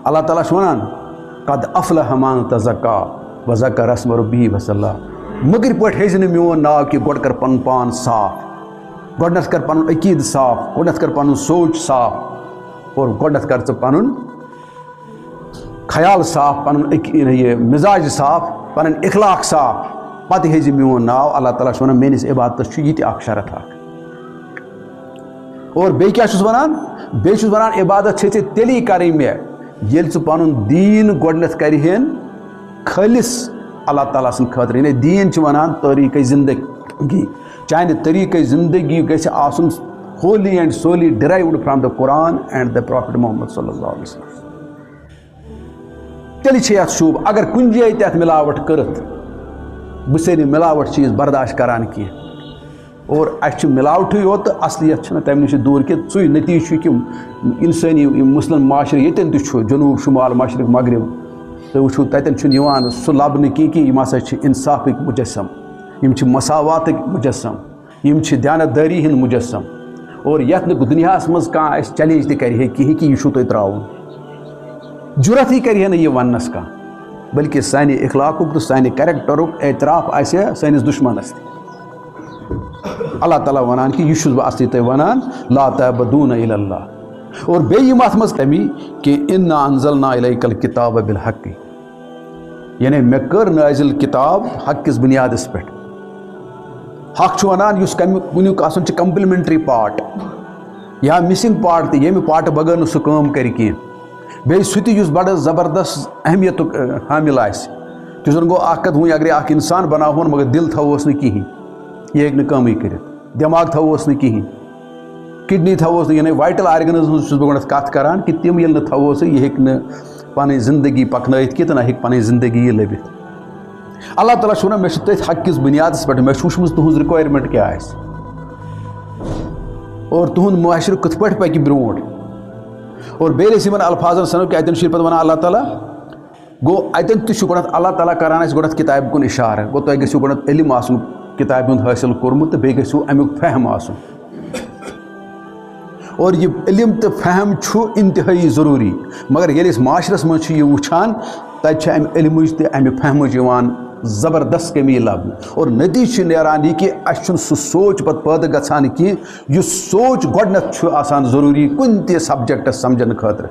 اللہ تعالیٰ چھُ وَنان قد افلح من تزکا وذکر اسم ربہ وصلی مگر پٲٹھۍ ہیٚزِ نہٕ میون ناو کہِ گۄڈٕ کر پنُن پان صاف گۄڈنٮ۪تھ کر پنُن عقیٖدٕ صاف گۄڈنٮ۪تھ کر پنُن سونٛچ صاف اور گۄڈنٮ۪تھ کر ژٕ پنُن خیال صاف پنُن یہِ مِزاج صاف پنٕنۍ اخلاق صاف پتہٕ ہیٚزِ میون ناو اللہ تعالیٰ چھُ وَنان میٲنِس عبادتس چھُ یہِ تہِ اکھ شرط اکھ اور بیٚیہِ کیٛاہ چھُس وَنان بیٚیہِ چھُس وَنان عبادت چھے ژےٚ تیٚلی کَرٕنۍ مےٚ ییٚلہِ ژٕ پنُن دیٖن گۄڈنٮ۪تھ کَرِہین خٲلِص اللہ تعالیٰ سٕنٛدِ خٲطرٕ یعنی دیٖن چھِ وَنان طریٖقے زندگی چانہِ طریٖقے زندگی گژھِ آسُن wholly and solely derived from the Quran and the prophet Muhammad صلی اللہ علیہ وسلم تیٚلہِ چھِ یَتھ شوٗب اگر کُنہِ جایہِ تہِ اَتھ مِلاوٹ کٔرٕتھ بہٕ چھُسے نہٕ مِلاوٹ چیٖز برداشت کران کینٛہہ اور اَسہِ چھِ مِلاوٹھٕے یوت تہٕ اصلیت چھِنہٕ تَمہِ نِش دوٗر کہِ ژُے نٔتیٖجہٕ چھُ کہِ اِنسٲنی یِم مُسلم معاشرٕ ییٚتٮ۪ن تہِ چھُ جنوٗب شُمال مشرق مغرب تُہۍ وٕچھِو تَتٮ۪ن چھُنہٕ یِوان سُہ لَبنہٕ کینٛہہ کہِ یِم ہسا چھِ اِنصافٕکۍ مُجسم یِم چھِ مساواتٕکۍ مُجسم یِم چھِ دیانتدٲری ہِنٛدۍ مُجسم اور یَتھ نہٕ دُنیاہَس منٛز کانٛہہ اَسہِ چیلینج تہِ کَرِ ہے کِہیٖنۍ کہِ یہِ چھُو تۄہہِ ترٛاوُن جُرتھٕے کَرِ ہے نہٕ یہِ وَننَس کانٛہہ بلکہ سانہِ اخلاقُک تہٕ سانہِ کیریکٹرُک اعتراف آسہِ ہے سٲنِس دُشمنس تہِ اللہ تعالیٰ وَنان کہِ یہِ چھُس بہٕ اصلی تۄہہِ وَنان لا تعبدوٗنَ الا اللہ اور بیٚیہِ یِم اَتھ منٛز کمی کہ اِنا انزلنا الیک الکتاب بالحق یعنی مےٚ کٔر نٲزِل کِتاب حق کِس بُنیادس پٮ۪ٹھ حق چھُ وَنان یُس کُنیُک آسان چھُ کمپلمنٹری پارٹ یا مِسنٛگ پارٹ تہِ ییٚمہِ پارٹہٕ بغٲر نہٕ سُہ کٲم کَرِ کینٛہہ بیٚیہِ سُہ تہِ یُس بڑٕ زبردست اہمیتُک حٲمِل آسہِ تہِ زن گوٚو اکھ کتھ وۄنۍ اگرے اکھ انسان بناوہون مگر دِل تھاوہوس نہٕ کِہیٖنۍ یہِ ہیٚکہِ نہٕ کٲمٕے کٔرِتھ دٮ۪ماغ تھاوہوس نہٕ کِہیٖنۍ کِڈنی تھاوہوس نہٕ یعنی وایٹل آرگنز ہٕنٛز چھُس بہٕ گۄڈنٮ۪تھ کتھ کران کہِ تِم ییٚلہِ نہٕ تھاوہوسٕے یہِ ہیٚکہِ نہٕ پنٕنۍ زندگی پکنٲیِتھ کینٛہہ تہٕ نہ ہیٚکہِ پنٕنۍ زندگی یہِ لٔبِتھ اللہ تعالیٰ چھُ ونان مےٚ چھُ تٔتھۍ حق کِس بُنیادس پٮ۪ٹھ مےٚ چھُ وٕچھمٕژ تُہنٛز رِکوایرمنٹ کیٛاہ آسہِ اور تُہُنٛد معاشرٕ کِتھ پٲٹھۍ پکہِ برونٛٹھ اور بیٚیہِ أسۍ یِمن الفاظن سنو کہِ اَتٮ۪ن چھُ پتہٕ وَنان اللہ تعالیٰ گوٚو اَتٮ۪ن تہِ چھُ گۄڈنٮ۪تھ اللہ تعالیٰ کران اَسہِ گۄڈنٮ۪تھ کِتابہِ کُن اِشارٕ گوٚو تۄہہِ گژھِو گۄڈنٮ۪تھ علم آسُن کِتابہِ ہُنٛد حٲصِل کوٚرمُت تہٕ بیٚیہِ گژھِو امیُک فہم آسُن اور یہِ علم تہٕ فہم چھُ انتہٲیی ضروٗری مگر ییٚلہِ أسۍ معاشرس منٛز چھِ یہِ وٕچھان تَتہِ چھِ امہِ علمٕچ تہٕ امہِ فہمٕچ یِوان زبردست کمی لبنہٕ اور نٔتیٖجہٕ چھُ نیران یہِ کہِ اَسہِ چھُنہٕ سُہ سونٛچ پتہٕ پٲدٕ گژھان کینٛہہ یُس سونٛچ گۄڈنٮ۪تھ چھُ آسان ضروٗری کُنہِ تہِ سبجکٹس سمجھنہٕ خٲطرٕ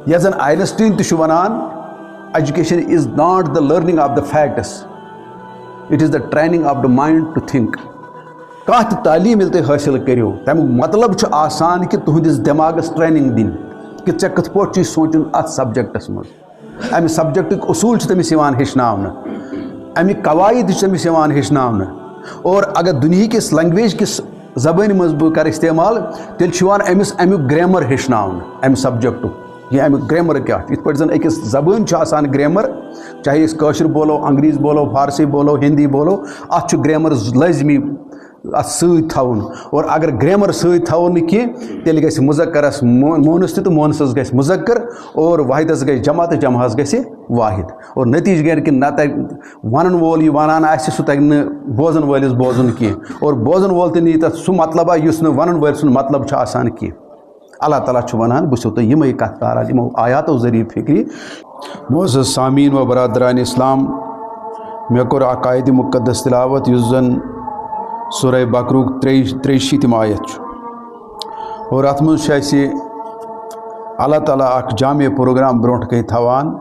یتھ زن آینسٹیٖن تہِ چھُ وَنان education is not the learning of the facts it is the training of the mind to think کانٛہہ تہِ تعلیٖم ییٚلہِ تُہۍ حٲصِل کٔرِو تمیُک مطلب چھُ آسان کہِ تُہنٛدِس دٮ۪ماغس ٹریننگ دِنۍ کہِ ژےٚ کِتھ پٲٹھۍ چھُے سونٛچُن اتھ سبجکٹس منٛز امہِ سبجکٹٕکۍ اصوٗل چھِ تٔمِس یِوان ہیٚچھناونہٕ اَمِکۍ قواعد چھِ تٔمِس یِوان ہیٚچھناونہٕ اور اگر دُنہِکِس لنٛگویج کِس زبٲنۍ منٛز بہٕ کرٕ استعمال تیٚلہِ چھُ یِوان أمِس امیُک گرٛیمر ہیٚچھناونہٕ امہِ سبجکٹُک یہِ امیُک گرٛیمر کیٛاہ چھُ یِتھ پٲٹھۍ زن أکِس زبٲنۍ چھُ آسان گرٛیمر چاہے أسۍ کٲشُر بولو انگریٖز بولو فارسی بولو ہِندی بولو اتھ چھُ گرٛیمر لٲزمی اتھ سۭتۍ تھاوُن اور اگر گرٛیمر سۭتۍ تھاوو نہٕ کینٛہہ تیٚلہِ گژھِ مُذکرس مونس تہِ تہٕ مونسس گژھِ مُذکر اور واحدس گژھِ جمع تہٕ جمعس گژھِ واحد اور نتیٖجہٕ گٔے کہِ نہ تگہِ ونن وول یہِ ونان آسہِ سُہ تگہِ نہٕ بوزن وٲلِس بوزُن کینٛہہ اور بوزن وول تہِ نی تتھ سُہ مطلبا یُس نہٕ ونن وٲلۍ سُنٛد مطلب چھُ آسان کینٛہہ اللہ تعالیٰ چھُ ونان بہٕ چھُسو تۄہہِ یِمے کتھ کران یِمو آیاتو ذٔریعہٕ فِکرِ معزز سامیٖن و برادران اسلام مےٚ کوٚر اکھ آیتِ مُقدس تلاوت یُس زن سورہ بقرُک 63 آیت چھُ اور اتھ منٛز چھُ اَسہِ اللہ تعالیٰ اکھ جامع پروگرام برونٛٹھ کَنۍ تھاوان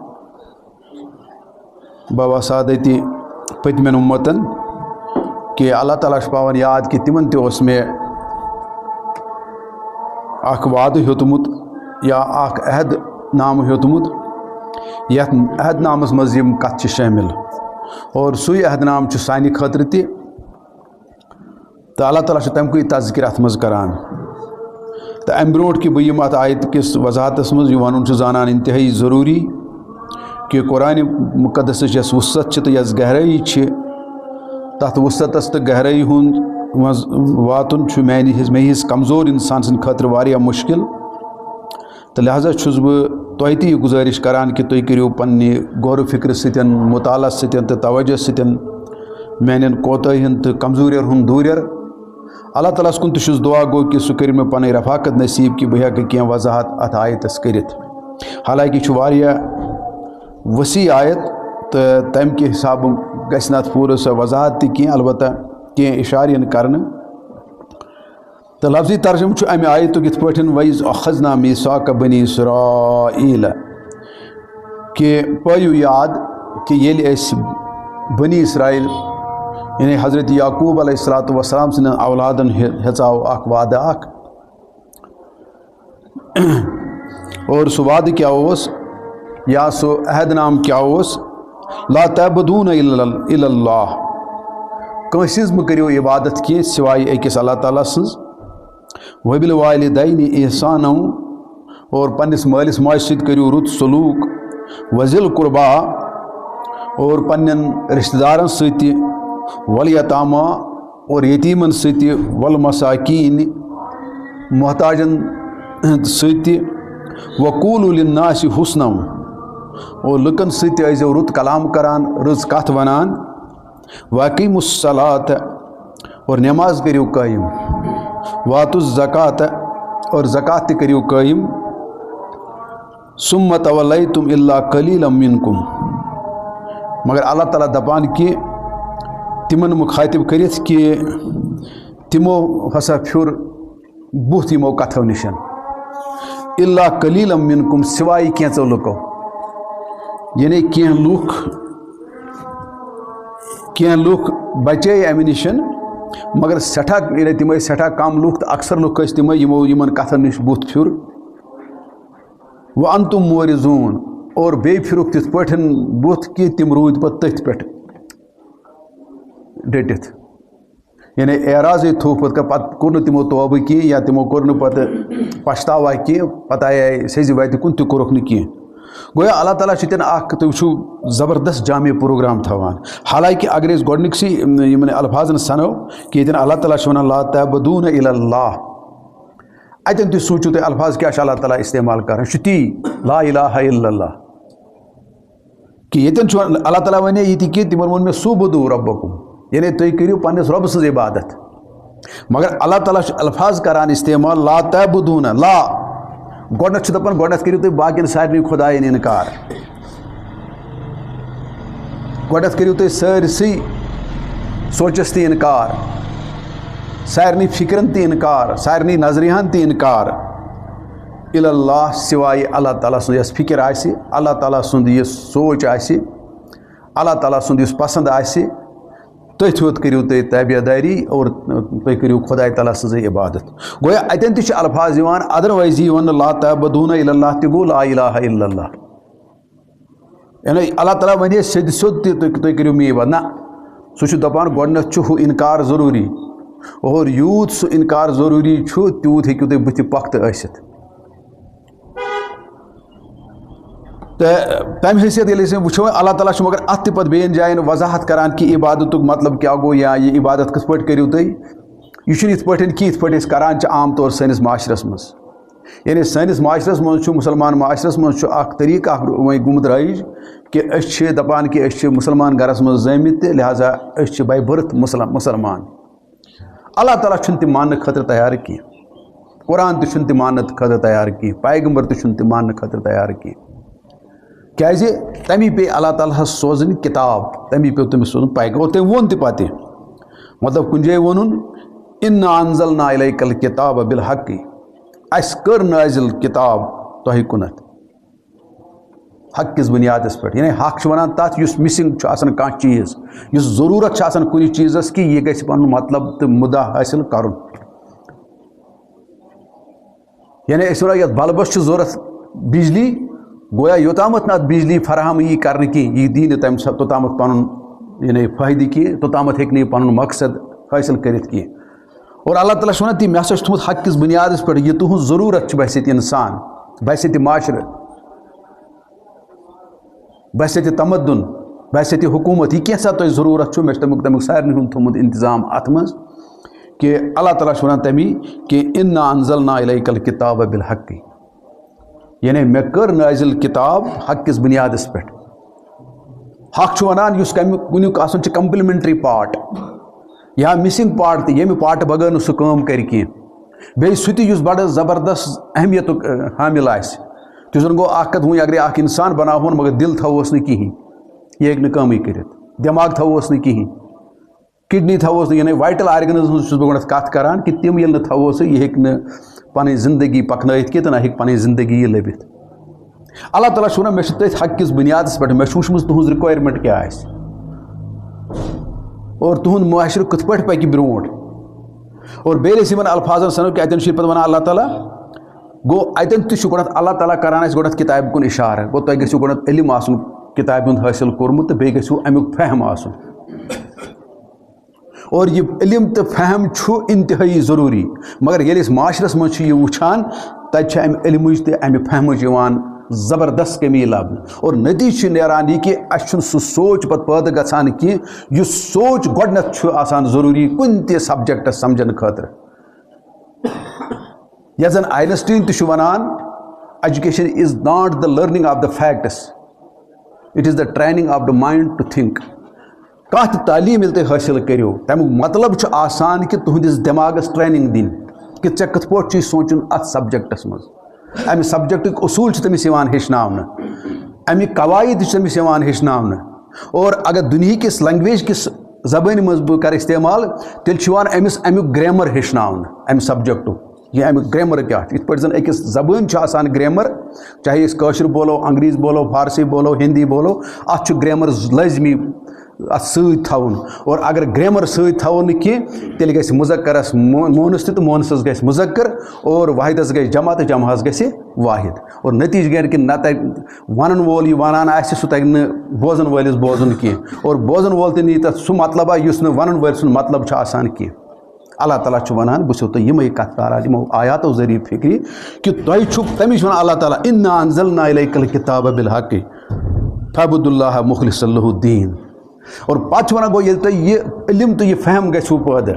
بواسادتہِ پٔتمٮ۪ن اُمتن کہ اللہ تعالیٰ چھُ پاوان یاد کہ تِمن تہِ اوس مےٚ اکھ وعدٕ ہیوٚتمُت یا اکھ عہد نامہٕ ہیوٚتمُت یتھ عہد نامس منٛز یِم کتھٕ چھِ شٲمِل اور سُے عہد نام چھُ سانہِ خٲطرٕ تہِ تہٕ اللہ تعالیٰ چھُ تَمہِ کُے تذکِر اتھ منٛز کران تہٕ امہِ برونٛٹھ کہِ بہٕ یِمہٕ اتھ آیتہِ کِس وضاحتس منٛز یہِ وَنُن چھُ زانان انتہٲیی ضروٗری کہ قرآنِ مُقدسٕچ یۄس وُصعت چھِ تہٕ یۄس گہرٲیی چھِ تتھ وُصعتس تہٕ گہرٲیی ہُنٛد منٛز واتُن چھُ مےٚ ہِوِس کمزور انسان سٕنٛدِ خٲطرٕ واریاہ مُشکل تہٕ لہٰذا چھُس بہٕ تۄہہِ تہِ یہِ گُزٲرِش کران کہ تُہۍ کٔرِو پننہِ غورٕ فِکرِ سۭتۍ مُطالعس سۭتۍ تہٕ توجہ سۭتۍ میانٮ۪ن کوتٲہین تہٕ کمزوٗرین ہُنٛد دوٗریر اللہ تعالیٰ کن تشس دعا گو کہ سہ کر میں پن رفاقت نصیب کہ بہ ہیکہ کینٛہہ وضاحت اتھ آیتس کرتھ حالانکہ یہ واریاہ وسیع آیت تو تمہ کہ حساب گژھِ نہٕ اتھ پوٗرٕ سۄ وضاحت تہِ کینٛہہ البتہ کینٛہہ اِشارٕ یِن کرنہٕ تو لفظی ترجمہ چھُ امہِ آیتُک یِتھ پٲٹھۍ وَإِذْ أَخَذْنَا مِيثَاقَ بَنِي إِسرائیٖل کہ پٲیِو یاد کہ ییٚلہِ أسۍ بنی اسرائیل یعنی حضرت یعقوب علیہ الصلوۃ والسلام سٕنٛدٮ۪ن اولادن ہیژاو اکھ وعدٕ اکھ اور سُہ وعدٕ کیٛاہ اوس یا سُہ عہد نام کیٛاہ اوس لا تعبدون الا اللہ کٲنٛسہِ ہٕنٛز مہٕ کٔرِو عبادت کینٛہہ سوائے أکِس اللہ تعالیٰ سٕنٛز وبالوالدین احسانا اور پننس مٲلِس ماجہِ سۭتۍ کٔرِو رُت سلوٗک وذِل قربا اور پننٮ۪ن رشتہٕ دارن سۭتۍ تہِ والیتاما اور یتیٖمن سۭتۍ تہِ والمساکیٖن محتاجن سۭتۍ تہِ وقولوا للناس حسنا اور لُکن سۭتۍ تہِ ٲسۍزیو رُت کلام کران رٕژ کتھ ونان واقیموا الصلاۃ اور نماز کٔرِو قٲیِم واتوا الزکات اور زکات تہِ کٔرِو قٲیِم ثم تولیتم الا قلیلا منکم مگر اللہ تعالیٰ دپان کہ تمن مخاطب کرتھ کہ تمو ہسا پھر بُتھ یمو کتھو نشن الا قلیلا منکم سوائے کینژو لُکو یعنی کینٛہہ لُکھ بچے امہِ نشن مگر سٹھاہ یعنی تم ٲسۍ سٹھاہ کم لُکھ تو اکثر لُکھ ٲسۍ تِمے یمن کتھن نش بُتھ پھر وانتم مورزون اور بیٚیہِ پھرُکھ تِتھ پٲٹھۍ بُتھ کہ تِم روٗدۍ پتہٕ تٔتھۍ پٮ۪ٹھ ڈٔٹِتھ یعنی اعراضے تھوٚو پتہٕ کوٚر نہٕ تِمو توبہٕ کینٛہہ یا تِمو کوٚر نہٕ پتہٕ پشتاوا کینٛہہ پتہٕ آیے سیٚزِ وتہِ کُن تہِ کوٚرُکھ نہٕ کینٛہہ گویا اللہ تعالیٰ چھِ تیٚلہِ اکھ تُہۍ وٕچھِو زبردست جامع پروگرام تھاوان حالانکہ اگر أسۍ گۄڈنِکسٕے یِمن الفاظن سنو کہ ییٚتٮ۪ن اللہ تعالیٰ چھُ ونان لا تعبدون الا اللہ اتٮ۪ن تُہۍ سوٗنٛچِو تُہۍ الفاظ کیٛاہ چھُ اللہ تعالیٰ استعمال کران چھُ تی لا الہ الا اللہ کہ ییٚتٮ۪ن چھُ اللہ تعالیٰ ونے یہِ تہِ کہ تِمن ووٚن مےٚ سُبدوٗ ربکم یعنی تُہۍ کٔرِو پننس رۄبہٕ سٕنٛز عبادت مگر اللہ تعالیٰ چھُ الفاظ کران استعمال لا تعبدون لا گۄڈنٮ۪تھ چھُ دپان گۄڈنٮ۪تھ کٔرِو تُہۍ باقین سارنٕے خۄدایَن انکار گۄڈنٮ۪تھ کٔرِو تُہۍ سٲرسٕے سونچس تہِ انکار سارنٕے فکرن تہِ انکار سارنٕے نظریہن تہِ انکار الا اللہ سوائے اللہ تعالیٰ سُنٛد یۄس فکر آسہِ اللہ تعالیٰ سُنٛد یُس سونچ آسہِ اللہ تعالیٰ سُنٛد یُس پسنٛد آسہِ تٔتھۍ یوت کٔرِو تُہۍ تابعدٲری اور تُہۍ کٔرِو خۄداے تعالیٰ سٕنٛزٕے عبادت گویا اتٮ۪ن تہِ چھِ الفاظ یِوان ادروایز یی وننہٕ لا تعبدون الا اللہ تہِ گوٚو لا الہ الا اللہ یعنی اللہ تعالیٰ ونے سیٚدِ سیوٚد تہِ تُہۍ کٔرِو میٚیہِ عبادت نہ سُہ چھُ دپان گۄڈنٮ۪تھ چھُ ہُہ انکار ضروٗری اور یوٗت سُہ انکار ضروٗری چھُ تیوٗت ہیٚکِو تُہۍ بٕتھِ پۄختہٕ ٲسِتھ تہٕ تمہِ حیثیت ییٚلہِ أسۍ وٕچھو اللہ تعالیٰ چھُ مگر اتھ تہِ پتہٕ بیٚیَن جایَن وضاحت کران کہ عبادتُک مطلب کیٛاہ گوٚو یا یہِ عبادت کِتھ پٲٹھۍ کٔرِو تُہۍ یہ چھُنہٕ یِتھ پٲٹھۍ کینٛہہ یِتھ پٲٹھۍ أسۍ کران چھِ عام طور سٲنِس معاشرس منٛز یعنی سٲنِس معاشرس منٛز چھُ مُسلمان معاشرس منٛز چھُ اکھ طریٖقہٕ اکھ وۄنۍ گوٚمُت رٲیِج کہ أسۍ چھِ دپان کہ أسۍ چھِ مُسلمان گرس منٛز زٲمٕتۍ تہِ لہٰذا أسۍ چھِ باے بٔرٕتھ مُسلمان اللہ تعالیٰ چھُنہٕ تِم ماننہٕ خٲطرٕ تیار کینٛہہ قرآن تہِ چھُنہٕ تِم ماننہٕ خٲطرٕ تیار کینٛہہ پیغمبر تہِ چھُنہٕ تِم ماننہٕ خٲطرٕ تیار کینٛہہ کیٛازِ تمی پے اللہ تعالیٰ ہس سوزٕنۍ کِتاب تمی پیٚو تٔمِس سوزُن پیغام اور تٔمۍ ووٚن تہِ پتہٕ مطلب کُنہِ جایہِ ووٚنُن اِنا انزلنا الیک الکتاب بالحق اسہِ کٔر نٲزِل کِتاب تۄہہِ کُنتھ حق کِس بُنیادس پٮ۪ٹھ یعنی حق چھُ ونان تتھ یُس مِسنٛگ چھُ آسان کانٛہہ چیٖز یُس ضروٗرت چھُ آسان کُنہِ چیٖزس کہ یہِ گژھِ پنُن مطلب تہٕ مُدا حٲصِل کرُن یعنی أسۍ ونو یتھ بلبس چھِ ضروٗرت بجلی گویا یوٚتامتھ نہٕ اتھ بجلی فراہم یی کرنہٕ کینٛہہ یہِ دی نہٕ تمہِ ساتہٕ توٚتامتھ پنُن یعنی فٲیدٕ کینٛہہ توٚتامتھ ہیٚکہِ نہٕ یہِ پنُن مقصد حٲصِل کٔرِتھ کینٛہہ اور اللہ تعالیٰ چھُ ونان تی مےٚ ہسا چھُ تھوٚمُت حق کِس بُنیادس پٮ۪ٹھ یہِ تُہنٛز ضروٗرت چھِ باسہِ ییٚتہِ انسان باسہِ ییٚتہِ معاشرٕ باسہِ ییٚتہِ تمدُن باسہِ ییٚتہِ حکوٗمت یہِ کینٛژھا تۄہہِ ضروٗرت چھُ مےٚ چھُ تمیُک سارنٕے ہُنٛد تھوٚمُت انتظام اتھ منٛز کہ اللہ تعالیٰ چھُ ونان تمی کہ انا انزلنا الیک الکتاب بالحق یعنی مےٚ کٔر نٲزِل کِتاب حق کِس بُنیادس پٮ۪ٹھ حق چھُ ونان یُس کُنیُک آسان چھُ کمپلمنٹری پارٹ یا مسنگ پارٹ تہ ییٚمہِ پارٹ بغٲر نہٕ سُہ کٲم کَرِ کینٛہہ بیٚیہِ سُہ تہِ یُس بڑٕ زبردست اہمیتُک حامل آسہِ تہِ زن گوٚو اکھ کتھ وۄنۍ اگرے اکھ انسان بناوہون مگر دل تھاوہوس نہٕ کِہیٖنۍ یہِ ہیٚکہِ نہٕ کٲمٕے کٔرِتھ دٮ۪ماغ تھاوہوس نہٕ کِہیٖنۍ کڈنی تھاوہوس نہٕ یعنی وایٹل آرگنز ہٕنٛز چھُس بہٕ گۄڈنٮ۪تھ کتھ کران کہِ تِم ییٚلہِ نہٕ تھاوہوسٕے یہِ ہیٚکہِ نہٕ پنٕنۍ زندگی پکنٲیِتھ کینٛہہ تہٕ نہ ہیٚکہِ پنٕنۍ زندگی یہِ لٔبِتھ اللہ تعالیٰ چھُ ونان مےٚ چھُ تٔتھۍ حقہٕ کِس بُنیادس پٮ۪ٹھ مےٚ چھُ وٕچھمٕژ تُہٕنٛز رِکوایرمنٹ کیٛاہ آسہِ اور تُہُنٛد معاشرٕ کِتھ پٲٹھۍ پکہِ برونٛٹھ اور بیٚیہِ أسۍ یِمن الفاظن سنو کہِ اَتٮ۪ن چھُ یِتھ پٲٹھۍ ونان اللہ تعالیٰ گوٚو اَتٮ۪ن تہِ چھُ گۄڈنٮ۪تھ اللہ تعالیٰ کران اَسہِ گۄڈنٮ۪تھ کِتابہِ کُن اِشارٕ گوٚو تۄہہِ گژھِو گۄڈنٮ۪تھ علم آسُن کِتابہِ ہُنٛد حٲصِل کوٚرمُت تہٕ بیٚیہِ گژھِو امیُک فہم آسُن اور یہ علم تہٕ فہم چھُ انتہٲیی ضروٗری مگر ییٚلہِ أسۍ معاشرس منٛز چھِ یہِ وٕچھان تتہِ چھِ امہِ علمٕچ تہٕ امہِ فہمٕچ یِوان زبردست کمی لبنہٕ اور نتیٖجہٕ چھُ نیران یہِ کہِ اَسہِ چھُنہٕ سُہ سونٛچ پتہٕ پٲدٕ گژھان کینٛہہ یُس سونٛچ گۄڈنٮ۪تھ چھُ آسان ضروٗری کُنہِ تہِ سبجکٹس سمجھنہٕ خٲطرٕ یتھ زن آینسٹیٖن تہِ چھُ ونان education is not the learning of the facts it is the training of the mind to think کانٛہہ تہِ تعلیٖم ییٚلہِ تُہۍ حٲصِل کٔرِو تمیُک مطلب چھُ آسان کہِ تُہنٛدِس دٮ۪ماغس ٹریننگ دِنۍ کہِ ژےٚ کِتھ پٲٹھۍ چھُے سونٛچُن اتھ سبجکٹس منٛز امہِ سبجکٹٕکۍ اصوٗل چھِ تٔمِس یِوان ہیٚچھناونہٕ اَمِکۍ قواعد تہِ چھِ تٔمِس یِوان ہیٚچھناونہٕ اور اگر دُنہِکِس لنٛگویج کِس زبٲنۍ منٛز بہٕ کرٕ استعمال تیٚلہِ چھُ یِوان أمِس امیُک گرٛیمر ہیٚچھناونہٕ امہِ سبجکٹُک یہ امیُک گرٛیمر کیٛاہ چھُ یِتھ پٲٹھۍ زن أکِس زبٲنۍ چھُ آسان گرٛیمر چاہے أسۍ کٲشُر بولو انگریٖز بولو فارسی بولو ہِندی بولو اتھ چھُ گرٛیمر لٲزمی اتھ سۭتۍ تھاوُن اور اگر گرٛیمر سۭتۍ تھاوو نہٕ کینٛہہ تیٚلہِ گژھِ مُذکرس مونس تہِ تہٕ مونسس گژھِ مُذکر اور واحدس گژھِ جمع تہٕ جمعس گژھِ واحد اور نتیٖجہٕ گٔے کہِ نہ تَگہِ ونن وول یہِ ونان آسہِ سُہ تگہِ نہٕ بوزن وٲلِس بوزُن کینٛہہ اور بوزن وول تہِ نی تتھ سُہ مطلبا یُس نہٕ ونن وٲلۍ سُنٛد مطلب چھُ آسان کینٛہہ اللہ تعالیٰ چھُ ونان بہٕ چھُسو تۄہہِ یِمے کتھ کران یِمو آیاتو ذٔریعہٕ فکرِ کہِ تۄہہِ چھُ تمی چھُ ونان اللہ تعالیٰ اِنا انزلنا الیک الکتاب بالحق فاعبدوا اللہ مخلصا لہ الدین اور پتہٕ چھُ ونان گوٚو ییٚلہِ تۄہہِ یہِ علم تہٕ یہِ فہم گژھِوٕ پٲدٕ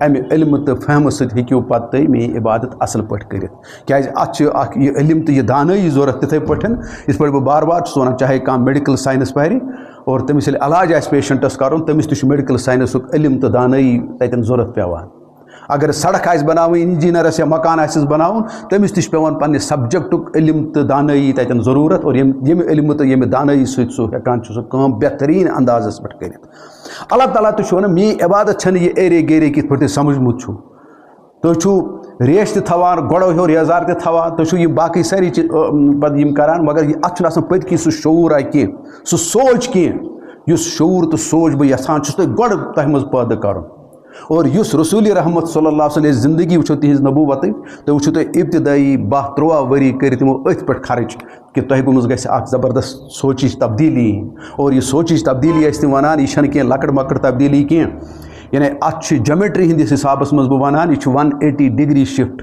امہِ علمہٕ تہٕ فہمہٕ سۭتۍ ہیٚکِو پتہٕ تُہۍ میٲنۍ عبادت اصل پٲٹھۍ کٔرِتھ کیازِ اتھ چھِ اکھ یہِ علم تہٕ یہِ دانٲیی ضوٚرتھ تِتھٕے پٲٹھۍ یِتھ پٲٹھۍ بہٕ بار بار چھُس ونان چاہے کانٛہہ میڈِکل ساینس پرِ اور تٔمِس ییٚلہِ علاج آسہِ پیشنٹس کرُن تٔمِس تہِ چھُ میڈِکل ساینسُک علم تہٕ دانٲیی تتٮ۪ن ضوٚرتھ پیٚوان اگر سڑک آسہِ بناوٕنۍ انجیٖنرس یا مکان آسٮ۪س بناوُن تٔمِس تہِ چھُ پیٚوان پننہِ سبجکٹُک علم تہٕ دانٲیی تتٮ۪ن ضروٗرت اور ییٚمہِ علمہٕ تہٕ ییٚمہِ دانٲیی سۭتۍ سُہ ہٮ۪کان چھُ سُہ کٲم بہتریٖن اندازس پٮ۪ٹھ کٔرِتھ اللہ تعالیٰ تہِ چھُ ونان میٲنۍ عبادت چھنہٕ یہِ ایرے گیرے کِتھ پٲٹھۍ تُہۍ سمجھمُت چھُو تُہۍ چھُو ریش تہِ تھاوان گۄڈو ہیوٚر یزار تہِ تھاوان تُہۍ چھُو یِم باقٕے سٲری پتہٕ یِم کران مگر اتھ چھُنہٕ آسان پٔتۍ کِنۍ سُہ شعوٗرا کینٛہہ سُہ سونٛچ کینٛہہ یُس شعوٗر تہٕ سونٛچ بہٕ یژھان چھُس تۄہہِ گۄڈٕ تۄہہِ منٛز پٲدٕ کرُن اور یُس رسوٗلِ رحمت صلی اللہ علیہ زندگی وٕچھو تِہنٛز نبوتٕچ تُہۍ وٕچھو تُہۍ ابتدٲیی 12-13 ؤری کٔرِتھ تِمو أتھۍ پٮ۪ٹھ خرٕچ کہِ تۄہہِ منٛز گژھِ اکھ زبردست سونٛچِچ تبدیٖلی یِنۍ اور یہِ سونٛچِچ تبدیٖلی ٲسۍ تِم ونان یہِ چھنہٕ کینٛہہ لۄکٕٹ مۄکٕٹ تبدیٖلی کینٛہہ یعنی اتھ چھِ جیومیٹری ہِنٛدِس حسابس منٛز بہٕ ونان یہِ چھُ 180 ڈگری شفٹ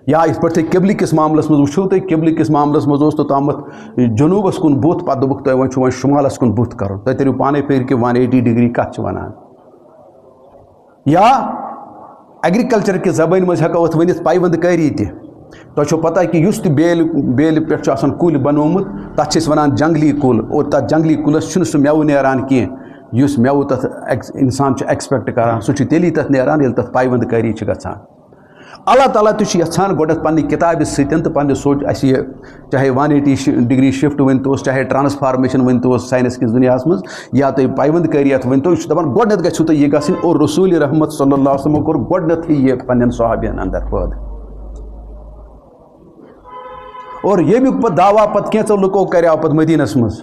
یا یِتھ پٲٹھۍ تُہۍ قبلہٕ کِس معاملس منٛز وٕچھو تُہۍ قبلہٕ کِس معاملس منٛز اوس توٚتامَتھ جنوٗبس کُن بُتھ پتہٕ دوٚپُکھ تۄہہِ وۄنۍ چھُ وۄنۍ شُمالس کُن بُتھ کرُن تُہۍ تٔرِو پانے فِکرِ کہِ 180 ڈگری کتھ چھِ ونان یا ایگرِکلچر کہِ زبٲنۍ منٛز ہٮ۪کو أتھ ؤنِتھ پیوند کٲری تہِ تۄہہِ چھو پتہ کہِ یُس تہِ بیلہِ پٮ۪ٹھ چھُ آسان کُلۍ بنومُت تتھ چھِ أسۍ ونان جنگلی کُل اور تتھ جنگلی کُلس چھُنہٕ سُہ مٮ۪وٕ نیران کینٛہہ یُس مٮ۪وٕ تتھ انسان چھُ ایکسپیکٹ کران سُہ چھُ تیٚلی تتھ نیران ییٚلہِ تتھ پیوند کٲری چھِ گژھان اللہ تعالیٰ تہِ چھُ یژھان گۄڈنٮ۪تھ پننہِ کِتابہِ سۭتۍ تہٕ پننہِ سونٛچ اَسہِ یہِ چاہے 180 ڈگری شفٹ ؤنۍتوس چاہے ٹرانسفارمیشن ؤنۍتوس ساینس کِس دُنیاہس منٛز یا تُہۍ پیوند کٲری یتھ ؤنۍتو یہِ چھُ دپان گۄڈنٮ۪تھ گژھِو تۄہہِ یہِ گژھٕنۍ اور رسوٗلِ رحمت صلی اللہ علیہ وسلمو کوٚر گۄڈنٮ۪تھٕے یہِ پننٮ۪ن صحابین اندر پٲدٕ اور ییٚمیُک پتہٕ دعوا پتہٕ کینٛژو لُکو کریو پتہٕ مدیٖنس منٛز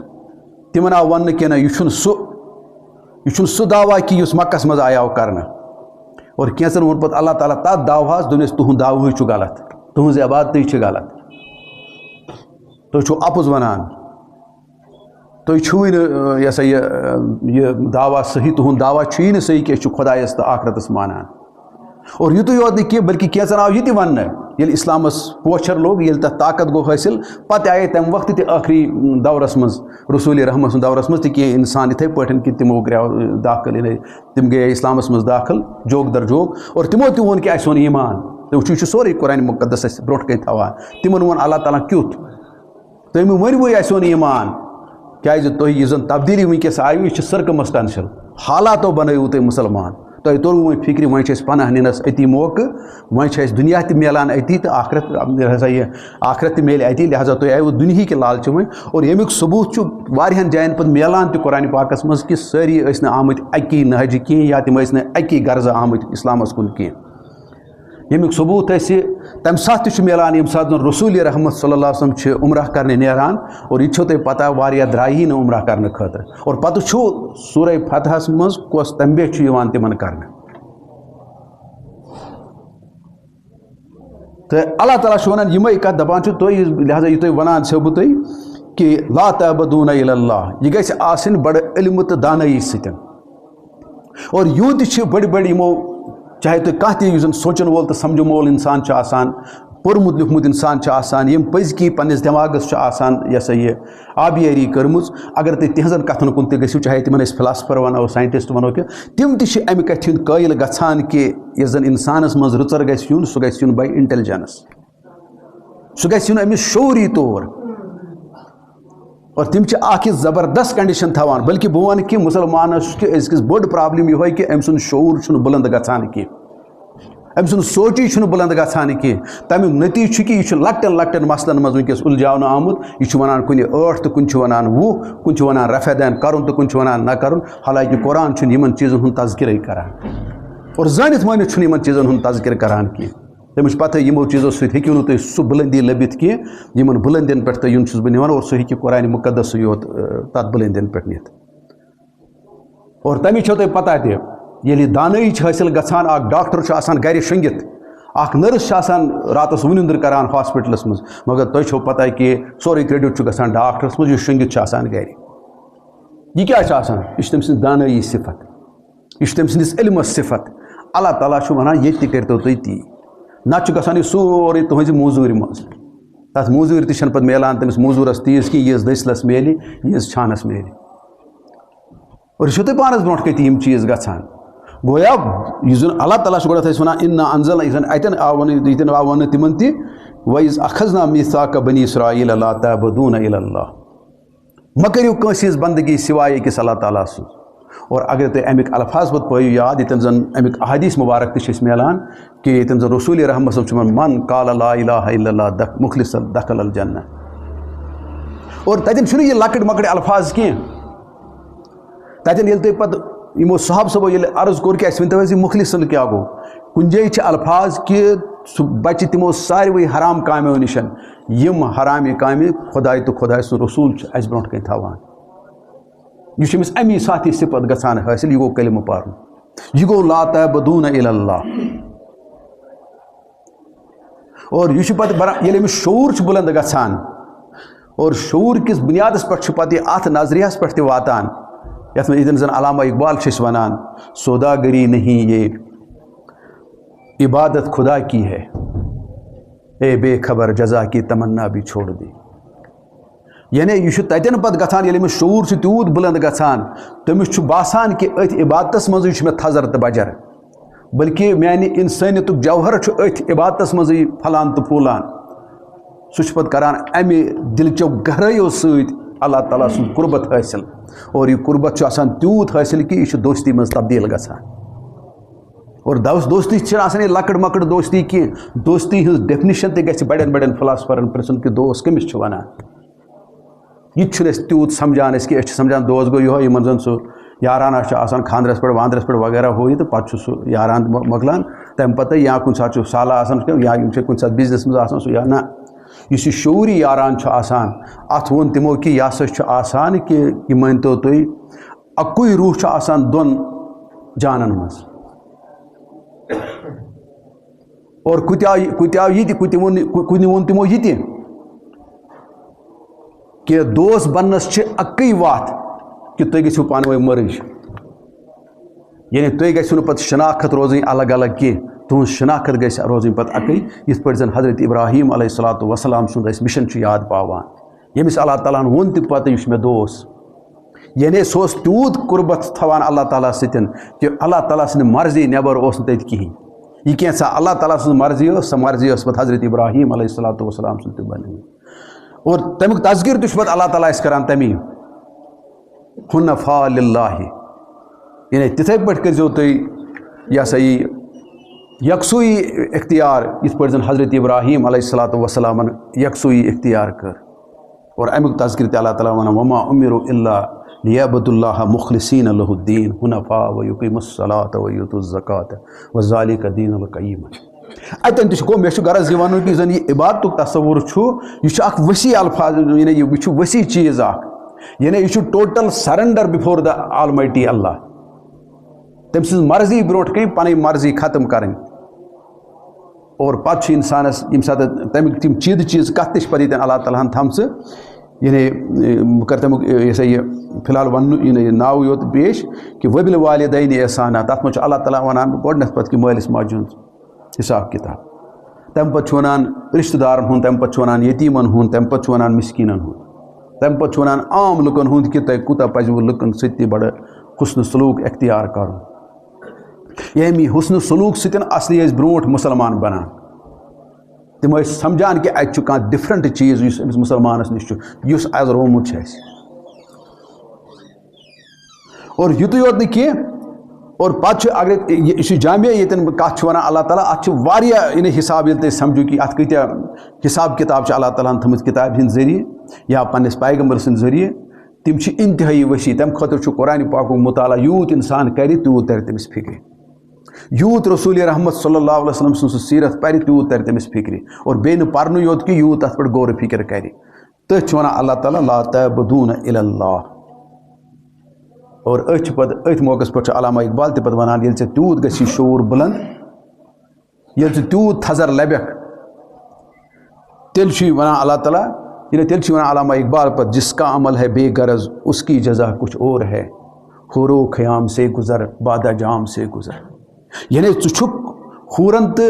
تِمن آو وننہٕ کہِ نہ یہِ چھُنہٕ سُہ دعوا کہِ یُس مکس منٛز آیاو کرنہٕ اور کینٛژن ووٚن پتہٕ اللہ تعالیٰ تتھ دعواہس دوٚپنس تُہُنٛد دعوہٕے چھُ غلط تُہٕنٛز عبادتٕے چھِ غلط تُہۍ چھِو اپُز ونان تُہۍ چھُوٕے نہٕ یہِ ہسا یہِ دعوا صحیح تُہُنٛد دعوا چھُیی نہٕ صحیح کہِ أسۍ چھِ خۄدایس تہٕ آخرتس مانان اور یُتُے یوت نہٕ کینٛہہ بٔلکہِ کینٛژن آو یہِ تہِ وننہٕ ییٚلہِ اسلامس پوچھر لوٚگ ییٚلہِ تتھ طاقت گوٚو حٲصِل پتہٕ آیے تمہِ وقتہٕ تہِ ٲخری دورس منٛز رسوٗلِ رحمت سٕنٛدِ دورس منٛز تہِ کینٛہہ انسان یِتھٕے پٲٹھۍ کہِ تِمو کریو داخل یعنی تِم گٔیے اسلامس منٛز داخل جوگ در جوگ اور تِمو تہِ ووٚن کہِ اَسہِ اوٚن ایٖمان تُہۍ وٕچھِو یہِ چھُ سورُے قرآنِ مُقدس اَسہِ برونٛٹھ کَنۍ تھاوان تِمن ووٚن اللہ تعالیٰ کیُتھ تُہۍ مہٕ ؤنۍوٕے اَسہِ اوٚن ایٖمان کیازِ تُہۍ یُس زن تبدیٖلی وٕنکیٚس آیوٕ یہِ چھِ سٔرکمسٹانشل حالاتو بنٲیوٕ تُہۍ مُسلمان تۄہہِ توٚروٕ وۄنۍ فِکرِ وۄنۍ چھِ أسۍ پناہ نِنَس أتی موقعہٕ وۄنۍ چھِ اَسہِ دُنیا تہِ میلان أتی تہٕ آخرت یہِ آخرت تہِ میلہِ أتی لہذا تُہۍ آیوٕ دُنہِکہِ لالچہِ وۄنۍ اور ییٚمیُک ثبوٗت چھُ واریاہَن جایَن پَتہٕ میلان تہِ قرآنِ پاکَس منٛز کہِ سٲری ٲسۍ نہٕ آمٕتۍ اَکی نہجہِ کینٛہہ یا تِم ٲسۍ نہٕ اَکی غرضہٕ آمٕتۍ اِسلامَس کُن کینٛہہ ییٚمیُک ثبوٗت اَسہِ تَمہِ ساتہٕ تہِ چھُ میلان ییٚمہِ ساتہٕ زَن رسوٗلِ رحمت صلی اللہ علیہ وسلم چھِ عمرہ کَرنہِ نیران اور یہِ تہِ چھو تۄہہِ پَتہ واریاہ درٛایی نہٕ عمرہ کَرنہٕ خٲطرٕ اور پَتہٕ چھُ سورہ فتحَس منٛز کۄس تنبیہ چھُ یِوان تِمَن کَرنہٕ تہٕ اللہ تعالیٰ چھُ وَنان یِمَے کَتھ دَپان چھُ تُہۍ لہذا یہِ تُہۍ وَنان چھِو بہٕ تُہۍ کہ لا تعبدوٗنَ اِلَّا اللہ یہِ گژھِ آسٕنۍ بَڑٕ علمہٕ تہٕ دانٲیی سۭتۍ اور یوٗت تہِ چھِ بٔڑۍ بٔڑۍ یِمو چاہے تُہۍ کانٛہہ تہِ یُس زَن سونٛچَن وول تہٕ سَمجھَن وول اِنسان چھُ آسان پوٚرمُت لیوٗکھمُت اِنسان چھُ آسان ییٚمۍ پٔزۍ کِنۍ پنٛنِس دٮ۪ماغَس چھُ آسان یہِ ہسا یہِ آبیٲری کٔرمٕژ اگر تُہۍ تِہنٛزَن کَتھَن کُن تہِ گٔژھِو چاہے تِمَن أسۍ فِلاسفر وَنو ساینٹِسٹ وَنو کہِ تِم تہِ چھِ اَمہِ کَتھِ ہُنٛد قٲیِل گژھان کہِ یُس زَن اِنسانَس منٛز رٕژَر گژھِ یُن سُہ گژھِ یُن باے اِنٹیلِجَنٕس سُہ گژھِ یُن أمِس شعوٗری طور اور تِم چھِ اَکھ یہِ زبردست کَنڈِشَن تھاوان بٔلکہِ بہٕ وَنہٕ کہِ مُسلمانَس چھُ أزکِس بٔڑ پرٛابلِم یِہوے کہِ أمۍ سُنٛد شعوٗر چھُنہٕ بُلنٛد گژھان کینٛہہ أمۍ سُنٛد سونٛچٕے چھُنہٕ بُلنٛد گژھان کینٛہہ تَمیُک نٔتیٖجہٕ چھُ کہِ یہِ چھُ لۄکٹٮ۪ن لۄکٹٮ۪ن مَسلَن منٛز وٕنکٮ۪س اُلجاونہٕ آمُت یہِ چھُ وَنان کُنہِ 8 تہٕ کُنہِ چھُ وَنان 20 کُنہِ چھُ وَنان رفع دین کَرُن تہٕ کُنہِ چھُ وَنان نہ کَرُن حالانکہِ قرآن چھُنہٕ یِمَن چیٖزَن ہُنٛد تذکِرٕے کَران اور زٲنِتھ مٲنِتھ چھُنہٕ یِمَن چیٖزَن ہُنٛد تذکِر کَران کینٛہہ تٔمِس چھِ پَتہٕ یِمو چیٖزو سۭتۍ ہیٚکِو نہٕ تُہۍ سُہ بُلندی لٔبِتھ کینٛہہ یِمَن بُلندِین پٮ۪ٹھ تۄہہِ یُن چھُس بہٕ نِوان اور سُہ ہیٚکہِ قرآنِ مُقدسٕے یوت تَتھ بُلندِین پٮ۪ٹھ نِتھ اور تَمِچ چھو تۄہہِ پَتہ تہِ ییٚلہِ دانٲیی چھِ حٲصِل گژھان اَکھ ڈاکٹر چھُ آسان گَرِ شۄنٛگِتھ اَکھ نٔرٕس چھِ آسان راتَس وٕنِنٛدٕر کَران ہاسپِٹلَس منٛز مگر تۄہہِ چھو پَتہ کہِ سورُے کرٛیڈِٹ چھُ گژھان ڈاکٹرَس منٛز یُس شۄنٛگِتھ چھُ آسان گَرِ یہِ کیٛاہ چھُ آسان یہِ چھُ تٔمۍ سٕنٛز دانٲیی صِفت یہِ چھُ تٔمۍ سٕنٛدِس علمَس صِفت اللہ تعالیٰ چھُ وَنان ییٚتہِ تہِ کٔرۍتو تُہۍ تی نَتہٕ چھُ گژھان یہِ سورُے تُہٕنٛزِ موٚزوٗرِ منٛز تَتھ موٚزوٗرۍ تہِ چھَنہٕ پَتہٕ میلان تٔمِس موٚزوٗرَس تیٖژ کینٛہہ ییٖژ دٔسِلَس میلہِ ییٖژ چھانَس میلہِ اور یہِ چھُو تۄہہِ پانَس برونٛٹھ کَنہِ یِم چیٖز گژھان گویا یُس زَن اللہ تعالیٰ چھُ گۄڈٕنٮ۪تھ اَسہِ وَنان اِنا انزلنا یُس زَن اَتٮ۪ن آو وَنہٕ ییٚتٮ۪ن آو وَننہٕ تِمَن تہِ وَاِذ اخذنا میٖثاقَ بنی اسراییٖل لا تعبدوٗنَ الا اللہ مہ کٔرِو کٲنٛسہِ ہِنٛز بنٛدگی سِوایے أکِس اللہ تعالیٰ سٕنٛز اور اگر تُہۍ اَمِکۍ الفاظ پَتہٕ پٲیِو یاد ییٚتٮ۪ن زَن اَمِکۍ احادیٖث مُبارک تہِ چھِ اَسہِ میلان کہِ ییٚتٮ۪ن زَن رسوٗلِ رحمت صٲب چھُ وَنان من قال لا الہ الا اللہ مُخلصن دخل الجنہ اور تَتٮ۪ن چھُنہٕ یہِ لۄکٕٹۍ مۄکٕٹۍ الفاظ کینٛہہ تَتٮ۪ن ییٚلہِ تُہۍ پَتہٕ یِمو صحاب صٲبو ییٚلہِ عرض کوٚر کہِ اَسہِ ؤنۍتو حظ یہِ مُخلِصن کیٛاہ گوٚو کُنہِ جایہِ چھِ الفاظ کہِ سُہ بَچہِ تِمو ساروٕے حرام کامیو نِش یِم حرامہِ کامہِ خۄداے تہٕ خۄداے سُنٛد رسوٗل چھُ اَسہِ برونٛٹھ کَنہِ تھاوان یہِ چھُ أمِس اَمی ساتہٕ یہِ صِفت گژھان حٲصِل یہِ گوٚو کلمہٕ پَرُن یہِ گوٚو لا تعبدوٗنَ الا اللہ اور یہِ چھُ پَتہٕ بران ییٚلہِ أمِس شعوٗر چھُ بُلنٛد گژھان اور شعوٗر کِس بُنیادَس پٮ۪ٹھ چھُ پَتہٕ یہِ اَتھ نظریہَس پٮ۪ٹھ تہِ واتان یَتھ منٛز ییٚتٮ۪ن زَن علامہ اقبال چھِ أسۍ وَنان سوداگری نہیں یہ عبادت خدا کی ہے اے بے خبر جزا کی تمنا بھی چھوڑ دی یعنی یہِ چھُ تَتٮ۪ن پَتہٕ گژھان ییٚلہِ أمِس شعوٗر چھُ تیوٗت بُلنٛد گژھان تٔمِس چھُ باسان کہِ أتھۍ عبادتَس منٛزٕے چھُ مےٚ تھَزر تہٕ بَجر بٔلکہِ میٛانہِ اِنسٲنیتُک جوہر چھُ أتھۍ عبادتَس منٛزٕے پھلان تہٕ پھوٗلان سُہ چھُ پَتہٕ کَران اَمہِ دِلچو گہرٲیو سۭتۍ اللہ تعالیٰ سُنٛد قُربت حٲصِل اور یہِ قُربت چھُ آسان تیوٗت حٲصِل کہِ یہِ چھُ دوستی منٛز تبدیٖل گژھان اور دوستی چھِنہٕ آسان یہِ لۄکٕٹ مۄکٕٹ دوستی کینٛہہ دوستی ہٕنٛز ڈیفنِشَن تہِ گژھِ بَڑٮ۪ن بَڑٮ۪ن فِلاسفرَن پِرٛژھُن کہِ دوس کٔمِس چھِ وَنان یہِ تہِ چھُنہٕ أسۍ تیوٗت سَمجھان أسۍ کہِ أسۍ چھِ سَمجھان دوس گوٚو یِہوے یِمَن زَن سُہ یارانہ چھُ آسان خاندرَس پٮ۪ٹھ وانٛدرَس پٮ۪ٹھ وغیرہ ہُہ یہِ تہٕ پَتہٕ چھُ سُہ یاران مۄکلان تَمہِ پَتَے یا کُنہِ ساتہٕ چھُ سالہ آسان یا یِم چھِ کُنہِ ساتہٕ بِزنِس منٛز آسان سُہ یا نہ یُس یہِ شعوٗری یاران چھُ آسان اَتھ ووٚن تِمو کہِ یہِ ہسا چھُ آسان کہِ یہِ مٲنۍتو تُہۍ اَکُے روح چھُ آسان دۄن جانَن منٛز اور کُتہِ آو یہِ تہِ کُنہِ ووٚن تِمو یہِ تہِ کہِ دوس بننَس چھِ اَکٕے وَتھ کہِ تُہۍ گٔژھِو پانہٕ ؤنۍ مٔرٕج یعنی تُہۍ گژھِو نہٕ پَتہٕ شناخت روزٕنۍ الگ الگ کینٛہہ تُہٕنٛز شناخت گژھِ روزٕنۍ پَتہٕ اَکٕے یِتھ پٲٹھۍ زَن حضرت ابراہیٖم علیہ الصلاتُ وسلام سُنٛد أسۍ مِشن چھُ یاد پاوان ییٚمِس اللہ تعالیٰ ہَن ووٚن تہِ پَتہٕ یہِ چھُ مےٚ دوس یعنی سُہ اوس تیوٗت قُربت تھاوان اللہ تعالیٰ سۭتۍ کہِ اللہ تعالیٰ سٕنٛدِ مرضی نٮ۪بر اوس نہٕ تَتہِ کِہیٖنۍ یہِ کینٛژھا اللہ تعالیٰ سٕنٛز مرضی ٲس سۄ مرضی ٲس پَتہٕ حضرت ابراہیٖم علیہ الصلاتُ وسلام سُنٛد تہِ بَنٲومٕژ اور تَمیُک تذکِر تہِ چھُ پَتہٕ اللہ تعالیٰ اَسہِ کَران تَمی حُنفاء لِلہ یعنی تِتھَے پٲٹھۍ کٔرۍزیو تُہۍ یہ سا یہ یکسوئی اختیار یت پہ زن حضرت ابراہیم علیہ الصلوۃ والسلام یکسوئی اختیار کر اور امیک تذکر تہ اللہ تعالیٰ ونان وما امروا الا لیعبدوا اللہ مخلصین لہ الدین حنفاء ویقیموا الصلاۃ ویؤتوا الزکاۃ وذلک دین القیم. اتن تہ گو مے غرض یہ ون کہ زن یہ عبادت تصور یہ اخ وسیع الفاظ یعنی یہ وسیع چیز اخ یعنی یہ total surrender before the almighty Allah تم سن مرضی برونٹ کن پن مرضی ختم کریں اور پتہ انسانس یم سات تمیک تم چیز کت تہ پتہ اللہ تعالیٰ ہن تھم یعنی کر تمیک یہ سا یہ فی الحال ون ناو یوت پیش کہ وبالوالدین احسانہ تر مجھ اللہ تعالیٰ ونان گۄڈنیتھ پتہ کہ مالس ماجہ ہند حساب کتاب تمہ پتہ ونان رشتہ دارن ہند تمہ پتہ ونان یتیمن ہند تمہ پتہ ونان مسکینن ہند تمہ پتہ ونان عام لکن ہند کہ تہ کوتاہ پزِ لکن سۭتۍ بڑٕ حسن سلوک اختیار کرُن. یمی حسن سلوک ستن اصلی برونٹ مسلمان بنان تم سمجھان کہ اتہ کھانا ڈفرنٹ چیز اس امس مسلمانس نش اس ایز رومت اور یتھ یوت نی اور پتہ اگر یہ جامعہ یتن کت ونان اللہ تعالیٰ ات یعنی حساب یل تھی سمجھو کہ ات کتیا حساب کتاب اللہ تعالیٰ ہن تھمت کتاب ہند ذریعہ یا پنس پیغمبر سند ذریعہ تم انتہائی وسیع تمہ خاطر قرآن پاک مطالعہ یوت انسان کر تیوت تر تمس فکر یوت رسول رحمت صلی اللہ علیہ وسلم سن سیرت پہ تیوت تر تمس فکر اور بیٚیہِ نہٕ پرنُے یوت کہ یوت ات پہ غور فکر کر تھی ونان اللہ تعالیٰ لا تعبدون الا اللہ. اور اتھ موقع پہ علامہ اقبال تہ پتہ ونان ییٚلہِ ژےٚ تیوت گژھی شعور بلند ییٚلہِ ژٕ تیوت تھزر لبیکھ تیٚلہِ چھُے ونان اللہ تعالیٰ یعنی تیٚلہِ چھُ ونان علامہ اقبال پتہ جس کا عمل ہے بے غرض اس کی جزا کچھ اور ہے خورو خیام سے گزر بادہ جام سے گزر. یعنی ژٕ خورن تو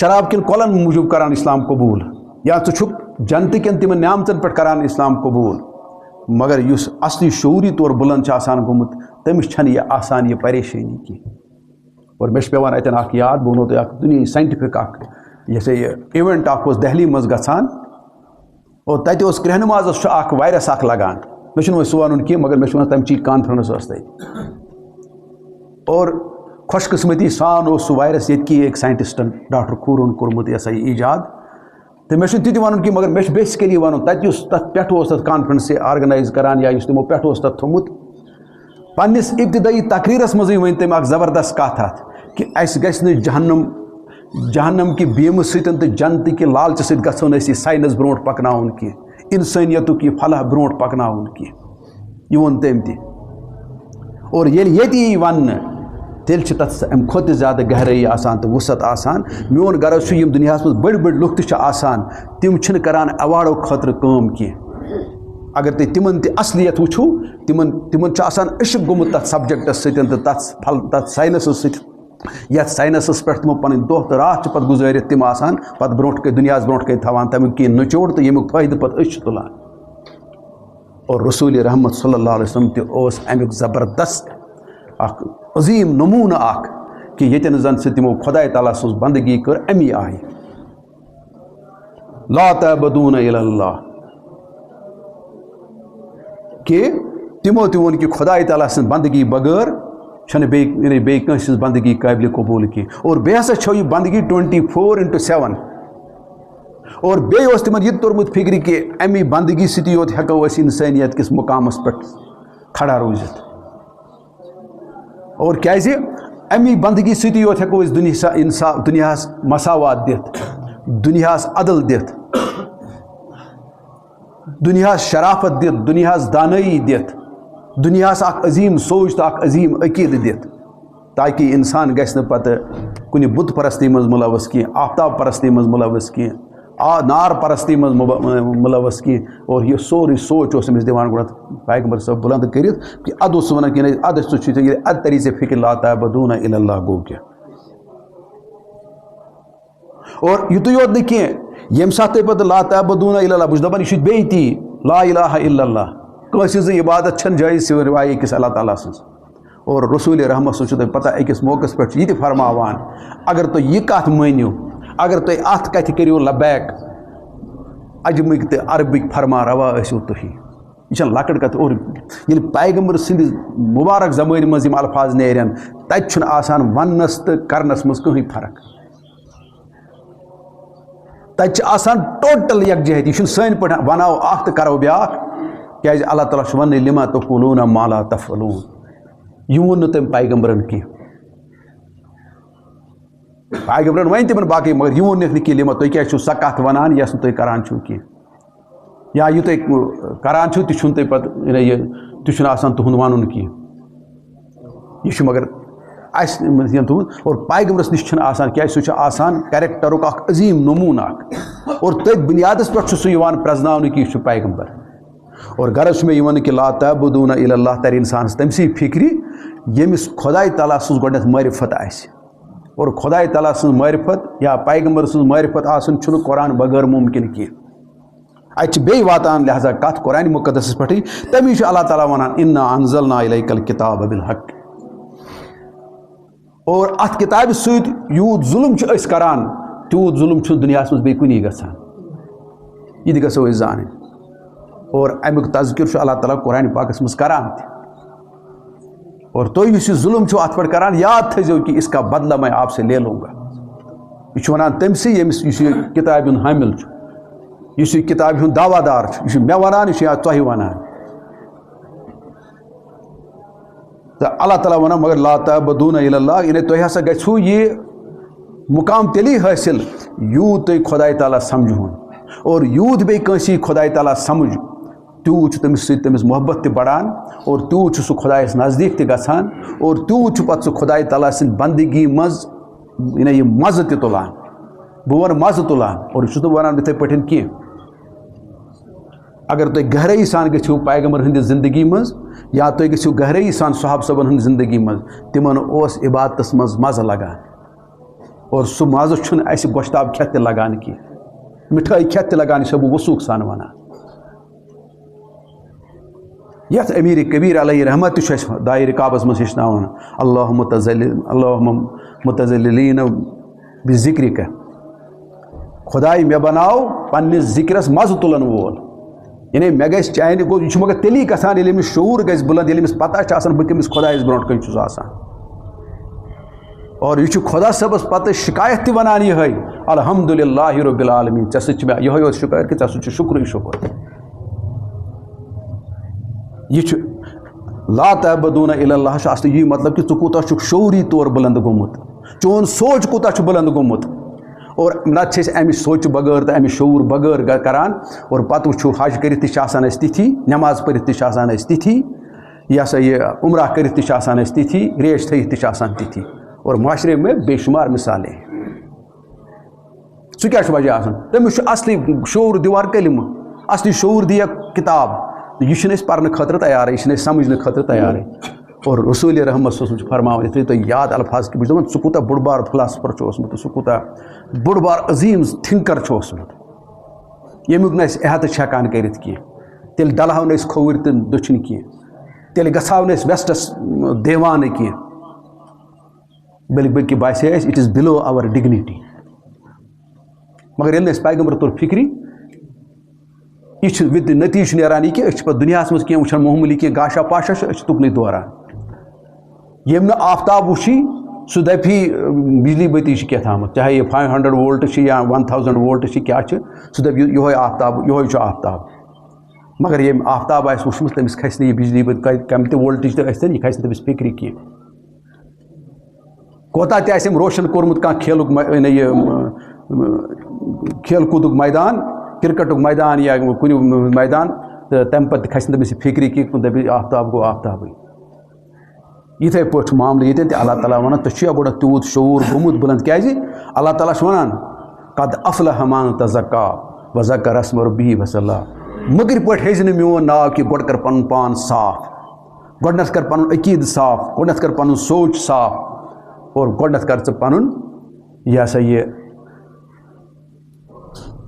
شراب کن کلن موجود کران اسلام قبول یا ژٕ جنت کن تم نعمتن پہ کران اسلام قبول مگر اس اصلی شعوری طور بلند آسان گومت تمس چھن یہ آسان یہ پریشانی کی. اور مے پیوان اتن اخ یاد بہ ونو تہ دنیا سائنٹفک اخ یہ ایونٹ اخ دہلی مز گژھان اور تتہ کرہ نمازس اخ وائرس اخ لگان مے چھُنہٕ وۄنۍ سُہ وَنُن کینٛہہ مگر مے چھُ ونان تمچی کانفرنس ٲس تتہِ اور خوش قسمتی سان اس سہ وائرس یتکی ایک سائنٹسٹن ڈاکٹر کورون کورمت یہ سا یہ ایجاد تو مے تہ ون کہ مگر مے بیسکلی ون تت پہ تت کانفرنس آرگنائز کران یا تمو پہ تت تھومت پنس ابتدائی تقریرس مزے ون تم اخ زبردست کت ات کہ اس گژھِ نہٕ جہنم کہ بیمہ ستن تو جنت کہ لالچ ست گژھون یہ سائنس برونٹ پکناون کی انسانیتک یہ فلاح برونٹ پکناون کی یہ ون تم تہ اور ییٚلہِ ون تیٚلہِ چھِ تتھ امہِ کھۄتہٕ زیادٕ گہرٲیی آسان تہٕ وُسعت آسان. میون غرض چھُ یِم دُنیاہس منٛز بٔڑۍ بٔڑۍ لُکھ تہِ چھِ آسان تِم چھِنہٕ کران ایواڈو خٲطرٕ کٲم کینٛہہ اگر تُہۍ تِمن تہِ اصلیت وٕچھو تِمن چھُ آسان عشق گوٚمُت تتھ سبجکٹس سۭتۍ تہٕ تتھ ساینسس سۭتۍ یتھ ساینسس پٮ۪ٹھ تِمو پنٕنۍ دۄہ تہٕ راتھ چھِ پتہٕ گُزٲرِتھ تِم آسان پتہٕ برونٛٹھ کَنۍ دُنیاہس برونٛٹھ کَنۍ تھاوان تمیُک کینٛہہ نچوڑ تہٕ ییٚمیُک فٲیدٕ پتہٕ أسۍ چھِ تُلان. اور رسول رحمت صلی اللہ علیہ وسلم تہِ اوس امیُک زبردست اخ عظیم نمونہ اخ کہ یتن زن سے تمو خدائے تعالیٰ سن بندگی کر امی آئی لا تعبدون الا اللہ کہ تمو تہ ون کہ خدائے تعالیٰ سن بندگی بغیر چھن بے کنس بندگی قابل قبول کی اور بے ہسا چھو یہ بندگی 24/7 اور بے اس تمن یہ تورمت فکر کہ امی بندگی ستی یوت ہیکو اس انسانیت کس مقامس پہ کھڑا روزت اور کیازِ امی بندگی سۭتی یوت ہیکو أسۍ دُنیاہس مساوات دِتھ دُنیاہس عدل دِتھ دُنیاہس شرافت دِتھ دُنیاہس دانٲیی دِتھ دُنیاہس اکھ عظیٖم سونچ تہٕ اکھ عظیٖم عقیٖدٕ دِتھ تاکہ انسان گژھِ نہٕ پتہٕ کُنہِ بُت پرستی منٛز مُلوث کینٛہہ آفتاب پرستی منٛز مُلوث کینٛہہ نار پرستی منٛز مُلوث کینٛہہ اور یہ سورُے سونچ اوس أمِس دِوان گۄڈنٮ۪تھ پیغمبر صٲب بُلنٛد کٔرِتھ کہ ادٕ اوس سُہ وَنان کہِ ادٕ ژٕ چھُے ژےٚ ادٕ تری ژےٚ فِکر لا تعبدون الا اللہ گوٚو کیٛاہ. اور یُتُے یوت نہٕ کینٛہہ ییٚمہِ ساتہٕ تُہۍ پتہٕ لا تعبدون الا اللہ بہٕ چھُس دپان یہِ چھُ بیٚیہِ تی لا الہ الا اللہ کٲنٛسہِ ہٕنٛز عبادت چھنہٕ جایز سوائے أکِس اللہ تعالیٰ سٕنٛز. اور رسول رحمت سُنٛد چھُ تۄہہِ پتہ أکِس موقعس پٮ۪ٹھ چھُ یہِ تہِ فرماوان اگر تُہۍ یہِ کتھ مٲنِو اگر تُہۍ اتھ کتھِ کٔرِو لبیک عجمٕکۍ تہٕ عربٕکۍ فرما روا ٲسِو تُہی یہ لکٹ کت اور یل پیغمبر سند مبارک زمان مز یم الفاظ نیرن تت آسان ونس تو کرنس مز کہیں فرق تت آسان ٹوٹل یکجہتی یہ سن پہ ونو اخ تو کرو بیاکھ کیاز اللہ تعالیٰ ون لما تقولون ما لا تفعلون یہ وون تم پیغمبرن کی پیغمبرن ون تمن باقی مگر یہ وونک نہ لما تھی کیا سہ کت ونان یس تھی کران چھو کی یا یہ تھی کران چھو تہ تھی پتہ یہ تہ آسان تہند ون کی یہ مگر اس تہند اور پیغمبرس نش آسان کیا سہ آسان کریکٹرک اخ عظیم نمون اخ اور تھی بنیادس پہ سہ پرزناؤن کہ یہ پیغمبر اور غرض میں یہ کہ لا تعبدون الا اللہ تر انسان تمسی فکری یمس خدائے تعالیٰ سن گۄڈنیتھ معرفت آسہِ اور خدائے تعالیٰ سن معرفت یا پیغمبر سن معرفت آسن چھُنہٕ قرآن بغیر ممکن کی اتھ بیٚیہِ واتان لہذا کتھ قرآن مقدس پٮ۪ٹھٕے تمی چھُ اللہ تعالیٰ ونان انا انزلنا الیک الکتاب بالحق اور اتھ کتابہ سۭتۍ یوٗت ظلم چھِ أسۍ کران تیوٗت ظلم چھُنہٕ دُنیاہس منٛز بیٚیہِ کُنی گژھان یہِ تہِ گژھو أسۍ زانٕنۍ اور امیک تذکر اللہ تعالیٰ قرآن پاکس مز کران اور تھی اس ظلم چھو ات پہ کران یاد تھو کہ اس کا بدلہ میں آپ سے لے لوں گا یہ ونان تمسی یمس کتاب ہند حامل اس کتاب ہند دعوی دار یہ مے ونان یہ تہ ونان تو اللہ تعالیٰ ونان مگر لا تعبدون الا اللہ یعنی تہ ہسا گژھو یہ مقام تیلی حاصل یوت تھی خدائے تعالیٰ سمجھون اور یوت بی کنسی خدائے تعالیٰ سمجھ تیوت تمس تمس محبت تہ بڑھان اور تیوت سہ خدائس نزدیک تہ گژھان اور تیوت پتہ سہ خدائے تعالیٰ سن بندگی مز یہ مزہ تہ تلان بہ ون مزہ تلان اور یہ ونان اتھے پٹھن کی اگر تھی گہرائی سان گژھو پیغمبر ہند زندگی مز یا تھی گژھو گہرائی سان صحاب صبن ہند زندگی مز تمن اس عبادتس مز مزہ لگان اور سہ مزہ چھُنہٕ اسہ گوشتاب کھیت تہ لگان کی مٹھائی کھیت تہ لگان یہ وثوق سان ونان یت امیر کبیر علیہ رحمت دائر رکابس مز ہچناون اللہ متزلین بذکرک خدائی مے بناو پنس ذکرس مزہ تلن وول یعنی مے گژھِ چانہ گو یہ مگر تیلی گژھان ییٚلہِ أمِس شعوٗر گژھِ بلند ییٚلہِ أمِس پتہ چھِ آسان بہٕ کٔمِس خۄدایس برونٛٹھ کٔنۍ چھُس آسان اور یہ خدا صٲبس پتہ شکایت تہِ ونان یِہے الحمدللہ رب العالمین ژےٚ سۭتۍ چھِ مےٚ یِہے یوت شکایت کہ ژےٚ سۭتۍ چھُ شکرٕے شکر یہ لا تعبدون الا اللہ اصل یہ مطلب کہ ژٕ کوٗتاہ چھُکھ شعوری طور بلند گوٚمُت چون سوچ کوٗتاہ چھُ بلند گوٚمُت اور نتہٕ چھِ أسۍ امہِ سونچہِ بغٲر تہٕ امہِ شعوٗر بغٲر کران اور پتہٕ وٕچھو حج کٔرِتھ تہِ چھِ آسان أسۍ تِتھی نٮ۪ماز پٔرِتھ تہِ چھِ آسان أسۍ تِتھی یہ ہسا یہ عمرہ کٔرِتھ تہِ چھِ آسان أسۍ تِتھی ریش تھٲیِتھ تہِ چھِ آسان تِتھی اور معاشرے میں بے شمار مثالیں سُہ کیٛاہ چھُ وجہ آسان تٔمِس چھُ اصلی شعوٗر دِوان کلمہٕ اصلی شعوٗر دِیا کِتاب یہ چھِنہٕ أسۍ پرنہٕ خٲطرٕ تیارٕے یہِ چھِنہٕ أسۍ سمجھنہٕ خٲطرٕ تیارٕے اور رسول رحمت صلی اللہ علیہ وسلم چھُ فرماوان یِتھُے تۄہہِ یاد الفاظ کہِ بہٕ چھُس دپان ژٕ کوٗتاہ بوٚڑ بار فِلاسفر چھُ اوسمُت سُہ کوٗتاہ بوٚڑ بار عظیٖم تھِنکر چھُ اوسمُت ییٚمیُک نہٕ أسۍ احاطہٕ چھِ ہٮ۪کان کٔرِتھ کینٛہہ تیٚلہِ ڈلہو نہٕ أسۍ کھووٕرۍ تہٕ دٔچھِنۍ کینٛہہ تیٚلہِ گژھہو نہٕ أسۍ ویسٹس دیوانہٕ کینٛہہ بلکہ باسے اَسہِ اِٹ اِز بِلو اَوَر ڈِگنِٹی مگر ییٚلہِ نہٕ اَسہِ پیغمبر توٚر فِکری یہ وِد نتیجہ چھُ نیران یہِ کہِ أسۍ چھِ پتہٕ دُنیاہس منٛز کینٛہہ وٕچھان معموٗلی کینٛہہ گاشا پاشا چھِ أسۍ چھِ تُکنُے دوران ییٚمۍ نہٕ آفتاب وٕچھی سُہ دپہِ بجلی بٔتی چھِ کیٛاہ تھامُت چاہے یہِ 500 وولٹ چھِ یا 1000 وولٹ چھِ کیٛاہ چھِ سُہ دپہِ یِہوے آفتاب یِہوے چھُ آفتاب مگر ییٚمۍ آفتاب آسہِ وٕچھمٕژ تٔمِس کھسہِ نہٕ یہِ بجلی بٔتی کَمہِ تہِ وولٹٕچ تہِ ٲسۍتَن یہِ کھسہِ نہٕ تٔمِس فِکرِ کینٛہہ کوتاہ تہِ آسہِ أمۍ روشن کوٚرمُت کانٛہہ کھیلُک یہِ کھیل کوٗدُک میدان کرکٹُک میدان یا کُنہِ میدان تہٕ تَمہِ پتہٕ کھسہِ نہٕ تٔمِس یہِ فِکرِ کینٛہہ دَپہِ آفتاب گوٚو آفتابٕے یِتھَے پٲٹھۍ چھُ معاملہٕ ییٚتٮ۪ن تہِ اللہ تعالیٰ وَنان ژےٚ چھُیا گۄڈٕ تیوٗت شعوٗر گوٚمُت بُلند کیٛازِ اللہ تعالیٰ چھُ وَنان قد افلح من تزکا وذکر اسم ربہ فصلی مٔکرۍ پٲٹھۍ ہیٚزِ نہٕ میون ناو کہِ گۄڈٕ کر پنُن پان صاف گۄڈنٮ۪تھ کر پنُن عقیٖدٕ صاف گۄڈنٮ۪تھ کر پنُن سونٛچ صاف اور گۄڈنٮ۪تھ کر ژٕ پنُن یہِ ہسا یہِ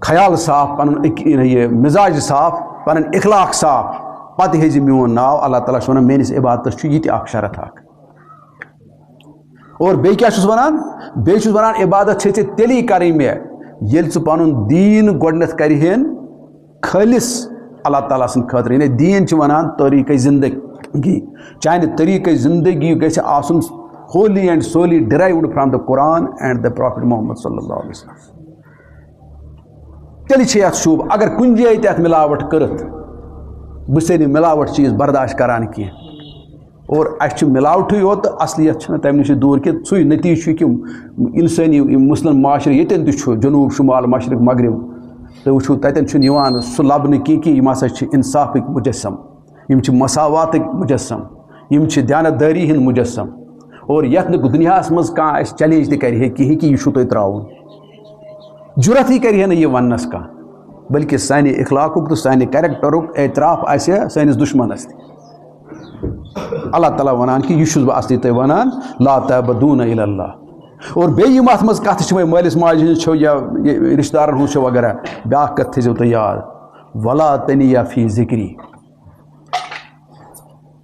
خیال صاف پنُن یہِ مِزاج صاف پنٕنۍ اخلاق صاف پتہٕ ہیٚزِ میون ناو اللہ تعالیٰ چھُ ونان میٲنِس عبادتس چھُ یہِ تہِ اکھ شرط اکھ اور بیٚیہِ کیٛاہ چھُس ونان بیٚیہِ چھُس ونان عبادت چھے ژےٚ تیٚلی کرٕنۍ مےٚ ییٚلہِ ژٕ پنُن دیٖن گۄڈنٮ۪تھ کرِہین خٲلِص اللہ تعالیٰ سٕنٛدِ خٲطرٕ یعنی دیٖن چھِ وَنان طریٖقے زِندگی چانہِ طریٖقے زِندگی گژھِ آسُن wholly and solely derived from the Quran and the prophet Muhammad صلی اللہ علیہ وسلم تیٚلہِ چھِ یَتھ شوٗب اگر کُنہِ جایہِ تہِ اَتھ مِلاوٹ کٔرٕتھ بہٕ چھُسے نہٕ مِلاوٹ چیٖز برداشت کران کینٛہہ اور اَسہِ چھِ مِلاوٹھٕے یوت تہٕ اصلیت چھِنہٕ تَمہِ نِش دوٗر کینٛہہ ژُے نٔتیٖجہٕ چھُ کہِ اِنسٲنی مُسلم معاشرٕ ییٚتٮ۪ن تہِ چھُ جنوٗب شُمال مشرق مغرب تُہۍ وٕچھِو تَتٮ۪ن چھُنہٕ یِوان سُہ لَبنہٕ کینٛہہ کہِ یِم ہسا چھِ اِنصافٕکۍ مُجسم یِم چھِ مساواتٕکۍ مُجسم یِم چھِ دیانتدٲری ہِنٛدۍ مُجسم اور یَتھ نہٕ دُنیاہَس منٛز کانٛہہ اَسہِ چیلینج تہِ کَرِ ہے کِہیٖنۍ کہِ یہِ چھُو تۄہہِ ترٛاوُن جُرتھٕے کَرِ ہے نہٕ یہِ وَننَس کانٛہہ بلکہ سانہِ اخلاقُک تہٕ سانہِ کیریکٹرُک اعتراف آسہِ ہے سٲنِس دُشمنس تہِ اللہ تعالیٰ وَنان کہِ یہِ چھُس بہٕ اصلی تۄہہِ وَنان لا تعبدوٗنَ اِلَى اللّٰہ اور بیٚیہِ یِم اَتھ منٛز کَتھٕ چھِ وۄنۍ مٲلِس ماجہِ ہِنٛز چھو یا رِشتہٕ دارَن ہٕنٛز چھو وغیرہ بیٛاکھ کَتھ تھٲیزیو تُہۍ یاد وَلا تَنِیا فی ذِکری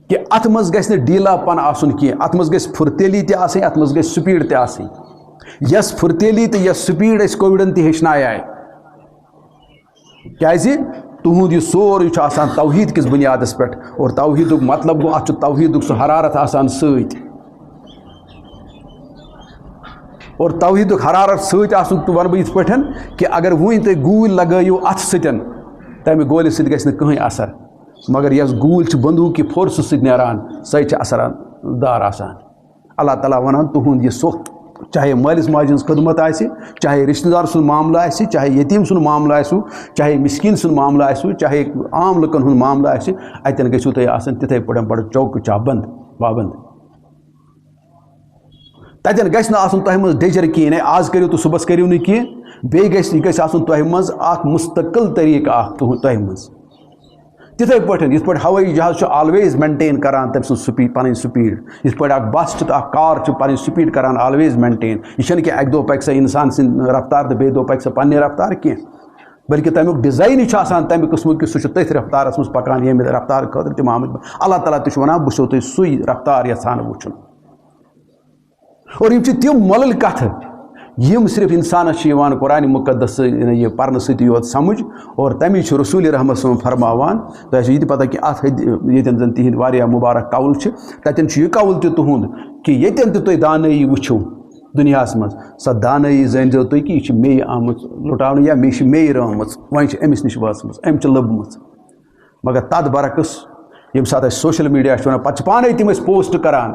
کہ اَتھ منٛز گژھِ نہٕ ڈھیٖلا پن آسُن کینٛہہ اَتھ منٛز گژھِ پھُرتیلی تہِ آسٕنۍ اَتھ منٛز گژھِ سُپیٖڈ تہِ آسٕنۍ یۄس پھُرتیلی تہٕ یۄس سُپیٖڈ أسۍ کووِڈَن تہِ ہیٚچھنایے کیٛازِ تُہُنٛد یہِ سورُے چھُ آسان توحیٖد کِس بُنیادَس پٮ۪ٹھ اور توحیٖدُک مطلب گوٚو اَتھ چھُ توحیٖدُک سُہ حرارت آسان سۭتۍ اور توحیٖدُک حرارت سۭتۍ آسُن تہٕ وَنہٕ بہٕ یِتھ پٲٹھۍ کہِ اگر وٕنۍ تُہۍ گوٗلۍ لگٲیِو اَتھٕ سۭتۍ تَمہِ گولہِ سۭتۍ گژھِ نہٕ کٕہٕنۍ اثر مگر یۄس گوٗلۍ چھِ بنٛدوٗقی فورسہٕ سۭتۍ نیران سۄے چھِ اثر دار آسان اللہ تعالیٰ وَنان تُہُنٛد یہِ سُہ چاہے مٲلِس ماجہِ ہٕنٛز خدمت آسہِ چاہے رِشتہٕ دار سُنٛد معاملہٕ آسہِ چاہے یتیٖم سُنٛد معاملہٕ آسِوٕ چاہے مِسکیٖن سُنٛد معاملہٕ آسِوٕ چاہے عام لُکن ہُنٛد معاملہٕ آسہِ اَتٮ۪ن گٔژھِو تُہۍ آسٕنۍ تِتھَے پٲٹھۍ بڑٕ چوکہٕ چابنٛد پابنٛد تَتٮ۪ن گژھِ نہٕ آسُن تۄہہِ منٛز ڈیجر کِہیٖنۍ آز کٔرِو تہٕ صُبحس کٔرِو نہٕ کینٛہہ بیٚیہِ یہِ گژھِ آسُن تۄہہِ منٛز اکھ مُستقل طریٖقہٕ اکھ تۄہہِ منٛز تِتھَے پٲٹھۍ یِتھ پٲٹھۍ ہوٲیی جہاز چھُ آلویز مینٹین کران تٔمۍ سٕنٛز سُپیٖڈ پَنٕنۍ سُپیٖڈ یِتھ پٲٹھۍ اکھ بس چھِ تہٕ اکھ کار چھِ پَنٕنۍ سُپیٖڈ کران آلویز مینٹین یہِ چھَنہٕ کہِ اَکہِ دۄہ پَکہِ سۄ اِنسان سٕنٛدۍ رفتار تہٕ بیٚیہِ دۄہ پَکہِ سۄ پنٛنہِ رفتار کینٛہہ بلکہِ تَمیُک ڈِزاینٕے چھُ آسان تَمہِ قٕسمُک کہِ سُہ چھُ تٔتھۍ رفتارَس منٛز پَکان ییٚمہِ رفتار خٲطرٕ تِم آمٕتۍ اللہ تعالیٰ تہِ چھُ وَنان بہٕ چھُسو تۄہہِ سُے رفتار یَژھان وٕچھُن اور یِم چھِ تِم مۄلٕلۍ کَتھٕ یِم صرف اِنسانَس چھِ یِوان قرآنِ مُقدس یہِ پَرنہٕ سۭتی یوت سَمٕجھ اور تَمی چھُ رسوٗلِ رحمت صٲب فرماوان تۄہہِ آسِوٕ یہِ تہِ پتہ کہِ اَتھ ییٚتٮ۪ن زَن تِہِنٛدۍ واریاہ مُبارک قول چھِ تَتٮ۪ن چھُ یہِ قول تہِ تُہُنٛد کہِ ییٚتٮ۪ن تہِ تُہۍ دانٲیی وٕچھِو دُنیاہَس منٛز سۄ دانٲیی زٲنۍزیو تُہۍ کہِ یہِ چھِ میٚیہِ آمٕژ لُٹاونہٕ یا مےٚ چھِ میٚیہِ رٲومٕژ وۄنۍ چھِ أمِس نِش وٲژمٕژ أمۍ چھِ لٔبمٕژ مگر تَتھ برعکس ییٚمہِ ساتہٕ اَسہِ سوشَل میٖڈیا چھِ وَنان پَتہٕ چھِ پانَے تِم أسۍ پوسٹ کَران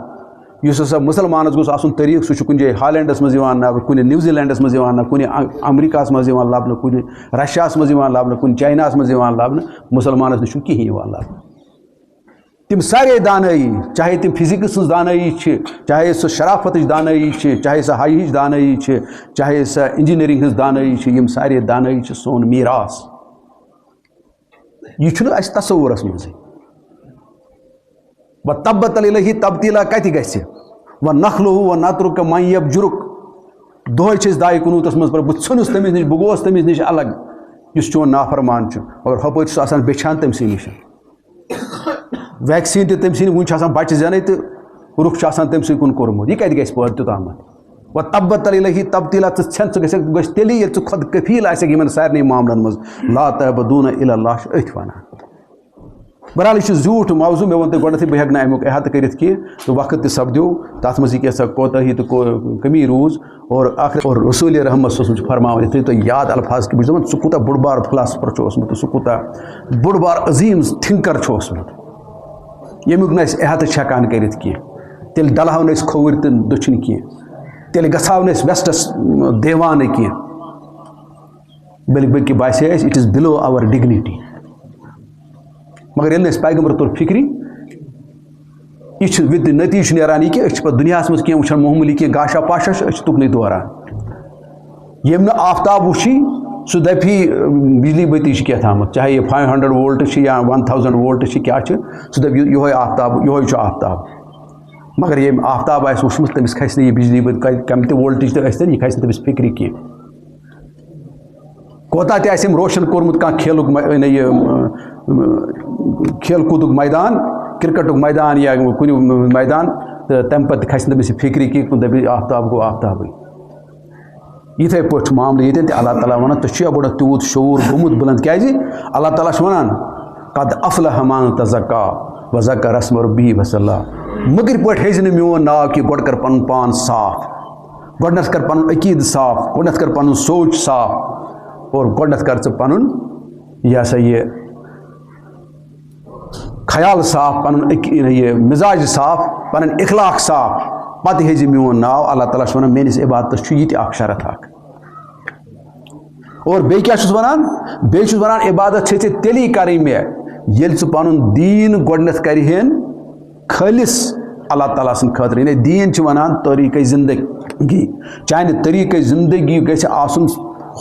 یُس ہسا مُسلمانَس گوٚژھ آسُن طریٖقہٕ سُہ چھُ کُنہِ جایہِ ہالینٛڈَس منٛز یِوان لَبنہٕ کُنہِ نِو زِلینٛڈَس منٛز یِوان لَبنہٕ کُنہِ اَمریٖکاہَس منٛز یِوان لَبنہٕ کُنہِ رشیاہَس منٛز یِوان لَبنہٕ کُنہِ چاینا ہَس منٛز یِوان لَبنہٕ مُسلمانَس نِش چھُنہٕ کِہیٖنۍ یِوان لَبنہٕ تِم سارے دانٲیی چاہے تِم فِزِکٕس سٕنٛز دانٲیی چھِ چاہے سۄ شرافَتٕچ دانٲیی چھِ چاہے سۄ ہایِچ دانٲیی چھِ چاہے سۄ اِنجیٖنٔرِنٛگ ہٕنٛز دانٲیی چھِ یِم سارے دانٲیی چھِ سون میٖراث یہِ چھُنہٕ اَسہِ تصوُرَس منٛزٕے وۄنۍ تبت الہی تبدیٖلا کَتہِ گژھِ وۄنۍ نخلہٕ وۄنۍ نترُک میب جُرُک دۄہَے چھِ أسۍ دایہِ کُنوُتَس منٛز پَتہٕ بہٕ ژھٕنُس تٔمِس نِش بہٕ گوس تٔمِس نِش الگ یُس چون نافرمان چھُ مگر ہُپٲرۍ چھُس آسان بیٚچھان تٔمۍ سٕے نِش ویکسیٖن تہِ تٔمۍ سٕے وٕنہِ چھِ آسان بَچہِ زٮ۪نٕے تہٕ رُخ چھُ آسان تٔمۍ سٕے کُن کوٚرمُت یہِ کَتہِ گژھِ پٲدٕ توٚتامَتھ وۄنۍ تبت الہی تبدیٖلا ژٕ ژھٮ۪ن ژٕ گژھِ تیٚلی ییٚلہِ ژٕ خۄد کفیٖل آسٮ۪کھ یِمن سارنٕے معاملَن منٛز لا تعبدوٗنَ اِلَى اللّٰہ چھُ أتھۍ وَنان بہرحال یہِ چھُ زیوٗٹھ موضوٗع مےٚ ووٚن تۄہہِ گۄڈنٮ۪تھٕے بہٕ ہٮ۪کہٕ نہٕ اَمیُک احاطہٕ کٔرِتھ کینٛہہ تہٕ وقت تہِ سپدیو تَتھ منٛز یہِ کیٛاہ سا کوتاہی تہٕ کمی روٗز اور رسوٗلِ رحمت صٲب چھُ فرماوان یہِ تھٲیِو تُہۍ یاد الفاظ کہِ بہٕ چھُس دَپان ژٕ کوٗتاہ بوٚڑ بار فِلاسفر چھُ اوسمُت تہٕ سُہ کوٗتاہ بوٚڑ بار عظیٖم تھِنکَر چھُ اوسمُت ییٚمیُک نہٕ أسۍ احاطہٕ چھِ ہٮ۪کان کٔرِتھ کینٛہہ تیٚلہِ ڈَلہو نہٕ أسۍ کھووٕرۍ تہٕ دٔچھِنۍ کینٛہہ تیٚلہِ گژھہو نہٕ أسۍ وٮ۪سٹَس دیوانہٕ کینٛہہ بلکہِ باسے اَسہِ اِٹ اِز بِلو اَوَر ڈِگنِٹی مگر ییٚلہِ نہٕ اَسہِ پیغمبر توٚر فِکرِ یہِ چھُ نٔتیٖجہٕ چھُ نیران یہِ کہِ أسۍ چھِ پَتہٕ دُنیاہَس منٛز کینٛہہ وٕچھان معموٗلی کینٛہہ گاشا پاشا چھِ أسۍ چھِ تُکنُے دوران ییٚمۍ نہٕ آفتاب وٕچھی سُہ دَپہِ بِجلی بٔتی چھِ کیٛاہ تھامَتھ چاہے یہِ 500 وولٹ چھِ یا 1000 وولٹ چھِ کیٛاہ چھِ سُہ دَپہِ یِہوے آفتاب یِہوے چھُ آفتاب مگر ییٚمۍ آفتاب آسہِ وٕچھمُت تٔمِس کھسہِ نہٕ یہِ بِجلی بٔتی کَمہِ تہِ وولٹٕچ تہِ ٲسۍتَن یہِ کھسہِ نہٕ تٔمِس فِکرِ کینٛہہ کوتاہ تہِ آسہِ أمۍ روشَن کوٚرمُت کانٛہہ کھیلُک یہِ کھیل کوٗدُک میدان کِرکَٹُک میدان یا کُنہِ میدان تہٕ تَمہِ پَتہٕ کھسہِ نہٕ تٔمِس یہِ فِکرِ کینٛہہ دَپہِ آفتاب گوٚو آفتابٕے یِتھَے پٲٹھۍ چھُ معاملہٕ ییٚتٮ۪ن تہِ اللہ تعالیٰ وَنان ژےٚ چھُیا بوٚڑ تیوٗت شعوٗر گوٚمُت بُلنٛد کیٛازِ اللہ تعالیٰ چھُ وَنان قد افلح من تزکا وذکر اسم ربہ فصلی. مگر پٲٹھۍ ہیٚزِ نہٕ میون ناو کہِ گۄڈٕ کر پنُن پان صاف, گۄڈنٮ۪تھ کر پنُن عقیٖدٕ صاف, گۄڈنٮ۪تھ کر پنُن سونٛچ صاف, اور گۄڈنٮ۪تھ کر ژٕ پنُن یہِ ہسا یہِ خیال صاف, پنُن یہِ مزاج صاف, پنٕنۍ اخلاق صاف, پتہٕ ہیٚزِ میون ناو. اللہ تعالیٰ چھُ وَنان میٲنِس عبادتس چھُ یہِ تہِ اکھ شرط اکھ. اور بیٚیہِ کیٛاہ چھُس وَنان؟ بیٚیہِ چھُس وَنان عبادت چھے ژےٚ تیٚلی کَرٕنۍ مےٚ ییٚلہِ ژٕ پنُن دیٖن گۄڈنٮ۪تھ کَرِہین خٲلِص اللہ تعالیٰ سٕنٛدِ خٲطرٕ. یعنی دیٖن چھُ وَنان طریٖقے زندگی. چانہِ طریٖقے زندگی گژھِ آسُن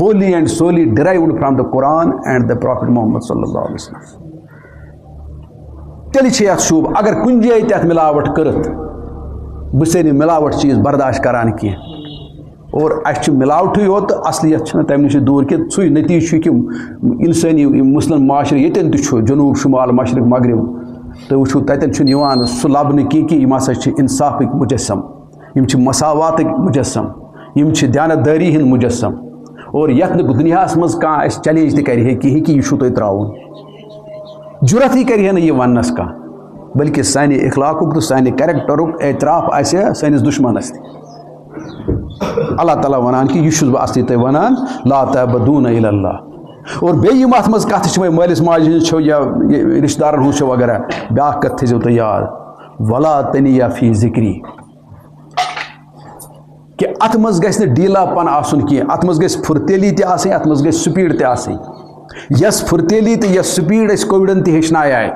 wholly and solely derived from the Quran and the prophet Muhammad صلی اللہ علیہ وسلم. تیٚلہِ چھِ یَتھ شوٗب. اگر کُنہِ جایہِ تہِ اَتھ مِلاوٹ کٔرٕتھ, بہٕ چھُسے نہٕ مِلاوٹ چیٖز برداشت کران کینٛہہ. اور اَسہِ چھُ مِلاوٹھٕے یوت تہٕ اصلیت چھِنہٕ تَمہِ نِش دوٗر کینٛہہ. ژھُے نٔتیٖجہٕ چھُ کہِ اِنسٲنی مُسلم معاشرٕ ییٚتٮ۪ن تہِ چھُ جنوٗب شُمال مشرق مغرب, تُہۍ وٕچھِو تَتٮ۪ن چھُنہٕ یِوان سُہ لَبنہٕ کینٛہہ کہِ یِم ہسا چھِ اِنصافٕکۍ مُجسم, یِم چھِ مساواتٕکۍ مُجسم, یِم چھِ دیانتدٲری ہٕنٛدۍ مُجسم. اور یَتھ نہٕ دُنیاہَس منٛز کانٛہہ اَسہِ چیلینج تہِ کَرِ ہے کِہیٖنۍ کہِ یہِ چھُو تۄہہِ ترٛاوُن, جُرتھٕے کَرِ ہے نہٕ یہِ وَننَس کانٛہہ, بلکہِ سانہِ اخلاقُک تہٕ سانہِ کیریکٹرُک اعتراف آسہِ ہے سٲنِس دُشمنس تہِ. اللہ تعالیٰ وَنان کہِ یہِ چھُس بہٕ اصلی تۄہہِ وَنان لا تعبدوٗنَ اِلَّا اللہ. اور بیٚیہِ یِم اَتھ منٛز کَتھٕ چھِ وۄنۍ مٲلِس ماجہِ ہِنٛز چھو یا رِشتہٕ دارَن ہٕنٛز چھو وغیرہ, بیٛاکھ کَتھ تھٲیزیو تُہۍ یاد, وَلا تَنِیا فی ذِکری, کہ اَتھ منٛز گژھِ نہٕ ڈیٖلا پن آسُن کینٛہہ. اَتھ منٛز گژھِ پھُرتیلی تہِ آسٕنۍ, اَتھ منٛز گژھِ سُپیٖڈ تہِ آسٕنۍ. یۄس پھُرتیلی تہٕ یۄس سُپیٖڈ أسۍ کووِڈن تہِ ہیٚچھنایے,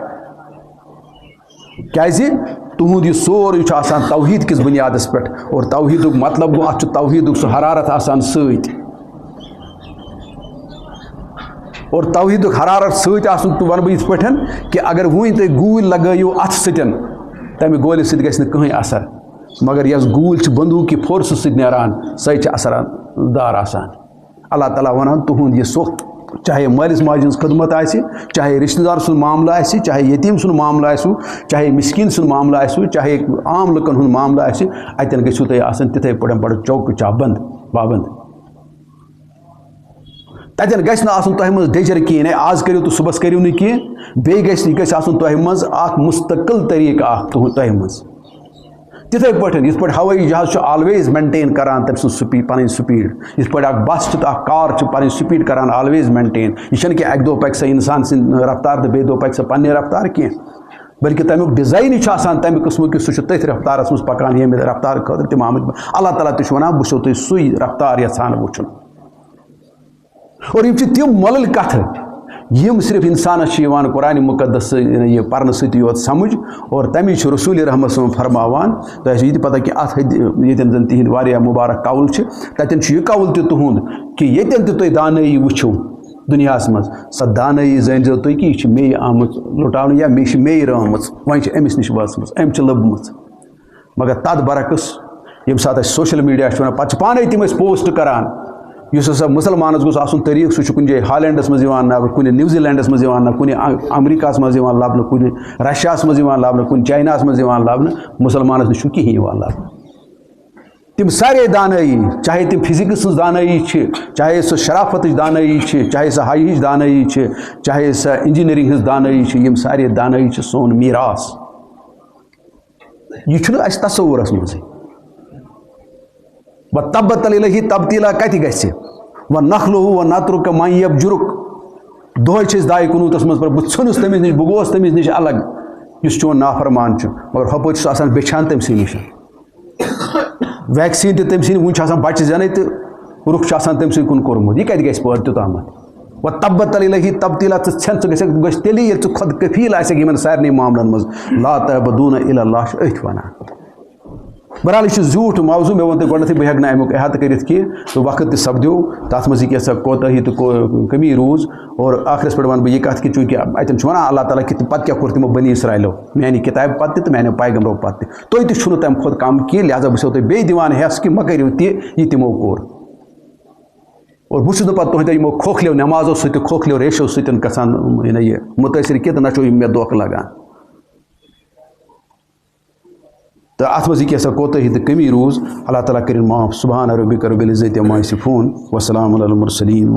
کیٛازِ تُہُنٛد یہِ سورُے چھُ آسان توحیٖد کِس بُنیادس پٮ۪ٹھ. اور توحیٖدُک مطلب گوٚو اَتھ چھُ توحیٖدُک سُہ حرارت آسان سۭتۍ. اور توحیٖدُک حرارت سۭتۍ آسُن تہٕ وَنہٕ بہٕ یِتھ پٲٹھۍ کہِ اگر وُنۍ تُہۍ گوٗلۍ لگٲیِو اَتھٕ سۭتۍ تَمہِ گولہِ سۭتۍ گژھِ نہٕ کٕہٕنۍ اثر, مگر یۄس گوٗلۍ چھِ بندوٗق کہِ فورسہٕ سۭتۍ نیران سۄے چھِ اثر دار آسان. اللہ تعالیٰ وَنان تُہُنٛد یہِ سۄکھ, چاہے مٲلِس ماجہِ ہٕنٛز خدمت آسہِ, چاہے رِشتہٕ دار سُنٛد معاملہٕ آسہِ, چاہے یتیٖم سُنٛد معاملہٕ آسِوٕ, چاہے مِسکیٖن سُنٛد معاملہٕ آسِوٕ, چاہے عام لُکن ہُنٛد معاملہٕ آسہِ, اَتٮ۪ن گٔژھِو تُہۍ آسٕنۍ تِتھَے پٲٹھۍ بڑٕ چوکہٕ چابنٛد پابنٛد. تَتٮ۪ن گژھِ نہٕ آسُن تۄہہِ منٛز ڈیجر کِہیٖنۍ, آز کٔرِو تہٕ صُبحس کٔرِو نہٕ کینٛہہ. بیٚیہِ یہِ گژھِ آسُن تۄہہِ منٛز اکھ مُستقل طریٖقہٕ اکھ تۄہہِ منٛز. تِتھَے پٲٹھۍ یِتھ پٲٹھۍ ہوٲیی جہاز چھُ آلویز مینٹین کران تٔمۍ سٕنٛز پنٕنۍ سُپیٖڈ, یِتھ پٲٹھۍ اکھ بس چھُ تہٕ اکھ کار چھُ پنٕنۍ سُپیٖڈ کران آلویز مینٹین. یہِ چھَنہٕ کہِ اَکہِ دۄہ پَکہِ سۄ اِنسان سٕنٛدۍ رفتار تہٕ بیٚیہِ دۄہ پَکہِ سۄ پنٛنہِ رفتار کینٛہہ, بلکہِ تَمیُک ڈِزاینٕے چھُ آسان تَمہِ قٕسمُک کہِ سُہ چھُ تٔتھۍ رفتارَس منٛز پَکان ییٚمہِ رفتارٕ خٲطرٕ تِم آمٕتۍ. اللہ تعالیٰ تہِ چھُ وَنان بہٕ چھُسو تۄہہِ سُے رفتار یَژھان وٕچھُن. اور یِم چھِ تِم مۄلٕلۍ کَتھٕ یِم صرف اِنسانَس چھِ یِوان قرآنِ مُقدس یہِ پَرنہٕ سۭتی یوت سَمٕجھ. اور تَمی چھُ رسوٗلِ رحمت صٲب فرماوان, تۄہہِ آسِوٕ یہِ تہِ پتہ کہِ اَتھ ییٚتٮ۪ن زَن تِہِنٛدۍ واریاہ مُبارک قول چھِ, تَتٮ۪ن چھُ یہِ قول تہِ تُہُنٛد کہِ ییٚتٮ۪ن تہِ تُہۍ دانٲیی وٕچھِو دُنیاہَس منٛز, سۄ دانٲیی زٲنۍزیو تُہۍ کہِ یہِ چھِ میٚیہِ آمٕژ لُٹاونہٕ یا مےٚ چھِ میٚیہِ رٲومٕژ, وۄنۍ چھِ أمِس نِش وٲژمٕژ, أمۍ چھِ لٔبمٕژ. مگر تَتھ برعکس ییٚمہِ ساتہٕ اَسہِ سوشَل میٖڈیا چھُ وَنان, پَتہٕ چھِ پانَے تِم أسۍ پوسٹ کَران. یُس ہسا مُسلمانَس گوٚژھ آسُن طریٖقہٕ سُہ چھُ کُنہِ جایہِ ہالینڈَس منٛز یِوان لَبنہٕ, کُنہِ نِو زِلینڈَس منٛز یِوان لَبنہٕ, کُنہِ امریکاہَس منٛز یِوان لَبنہٕ, کُنہِ رشیاہَس منٛز یِوان لَبنہٕ, کُنہِ چایناہَس منٛز یِوان لَبنہٕ. مُسلمانَس نِش چھُنہٕ کِہیٖنۍ یِوان لَبنہٕ. تِم سارے دانٲیی, چاہے تِم فِزِکٕس ہٕنٛز دانٲیی چھِ, چاہے سۄ شرافتٕچ دانٲیی چھِ, چاہے سۄ ہایی ہٕچ دانٲیی چھِ, چاہے سۄ اِنجیٖنٔرِنٛگ ہٕنٛز دانٲیی چھِ, یِم سارے دانٲیی چھِ سون میٖراث. یہِ چھُنہٕ اَسہِ تصوُرَس منٛزٕے. وۄنۍ تبت الیہِ تبدیٖلا کَتہِ گژھِ, وۄنۍ نخلوٗ وۄنۍ نترُک میب جُرُک, دۄہَے چھِ أسۍ دایہِ کُنوٗتَس منٛز پَتہٕ بہٕ ژھٕنُس تٔمِس نِش, بہٕ گوس تٔمِس نِش الگ یُس چون نافرمان چھُ, مگر ہُپٲرۍ چھُ سُہ آسان بیٚچھان تٔمۍ سٕے نِش. ویکسیٖن تہِ تٔمۍ سٕے, وٕنہِ چھُ آسان بَچہِ زٮ۪نَے تہٕ رُخ چھُ آسان تٔمۍ سٕے کُن کوٚرمُت. یہِ کَتہِ گژھِ پٲدٕ توٚتامَتھ. وۄنۍ تبت الیہِ تبدیٖلا, ژٕ ژھٮ۪ن, ژٕ گژھِ تیٚلی ییٚلہِ ژٕ خۄد کفیٖل آسٮ۪کھ یِمن سارنٕے معاملن منٛز. لا تعبدوٗنَ اِلَّا اللہ چھُ أتھۍ وَنان. بہرحال یہِ چھُ زیوٗٹھ موضوٗع, مےٚ ووٚن تۄہہِ گۄڈنٮ۪تھٕے بہٕ ہٮ۪کہٕ نہٕ اَمیُک احاطہٕ کٔرِتھ کینٛہہ, تہٕ وقت تہِ سپدیو تَتھ منٛز یہِ کیٛاہ سا کوتاہی تہٕ کٔمی روٗز. اور آخرس پٮ۪ٹھ وَنہٕ بہٕ یہِ کَتھ کہِ چوٗنٛکہِ اَتٮ۪ن چھُ وَنان اللہ تعالیٰ کہِ پَتہٕ کیٛاہ کوٚر تِمو بنی اسرایلو, میٛانہِ کِتابہِ پَتہٕ تہِ تہٕ میٛانیو پیغمبرو پَتہٕ تہِ. تُہۍ تہِ چھُنہٕ تَمہِ کھۄتہٕ کَم کینٛہہ, لہذا بہٕ چھُسو تۄہہِ بیٚیہِ دِوان ہٮ۪س کہِ مہ کٔرِو تہِ یہِ تِمو کوٚر. اور بہٕ چھُس نہٕ پَتہٕ تُہنٛدیو یِمو کھوکھلیو نٮ۪مازو سۭتۍ تہٕ کھوکھلیو ریشو سۭتۍ گژھان یہِ مُتٲثر کینٛہہ, تہٕ نہ چھُ یِم مےٚ دھوکہٕ لگان. تہٕ اَتھ منٛز یہِ کیٛاہ سا کوتاہی تہٕ کٔمی روٗز, اللہ تعالیٰ کٔرِنۍ معاف. سبحان ربک رب العزت عما یصفون, وسلام علی المرسلین.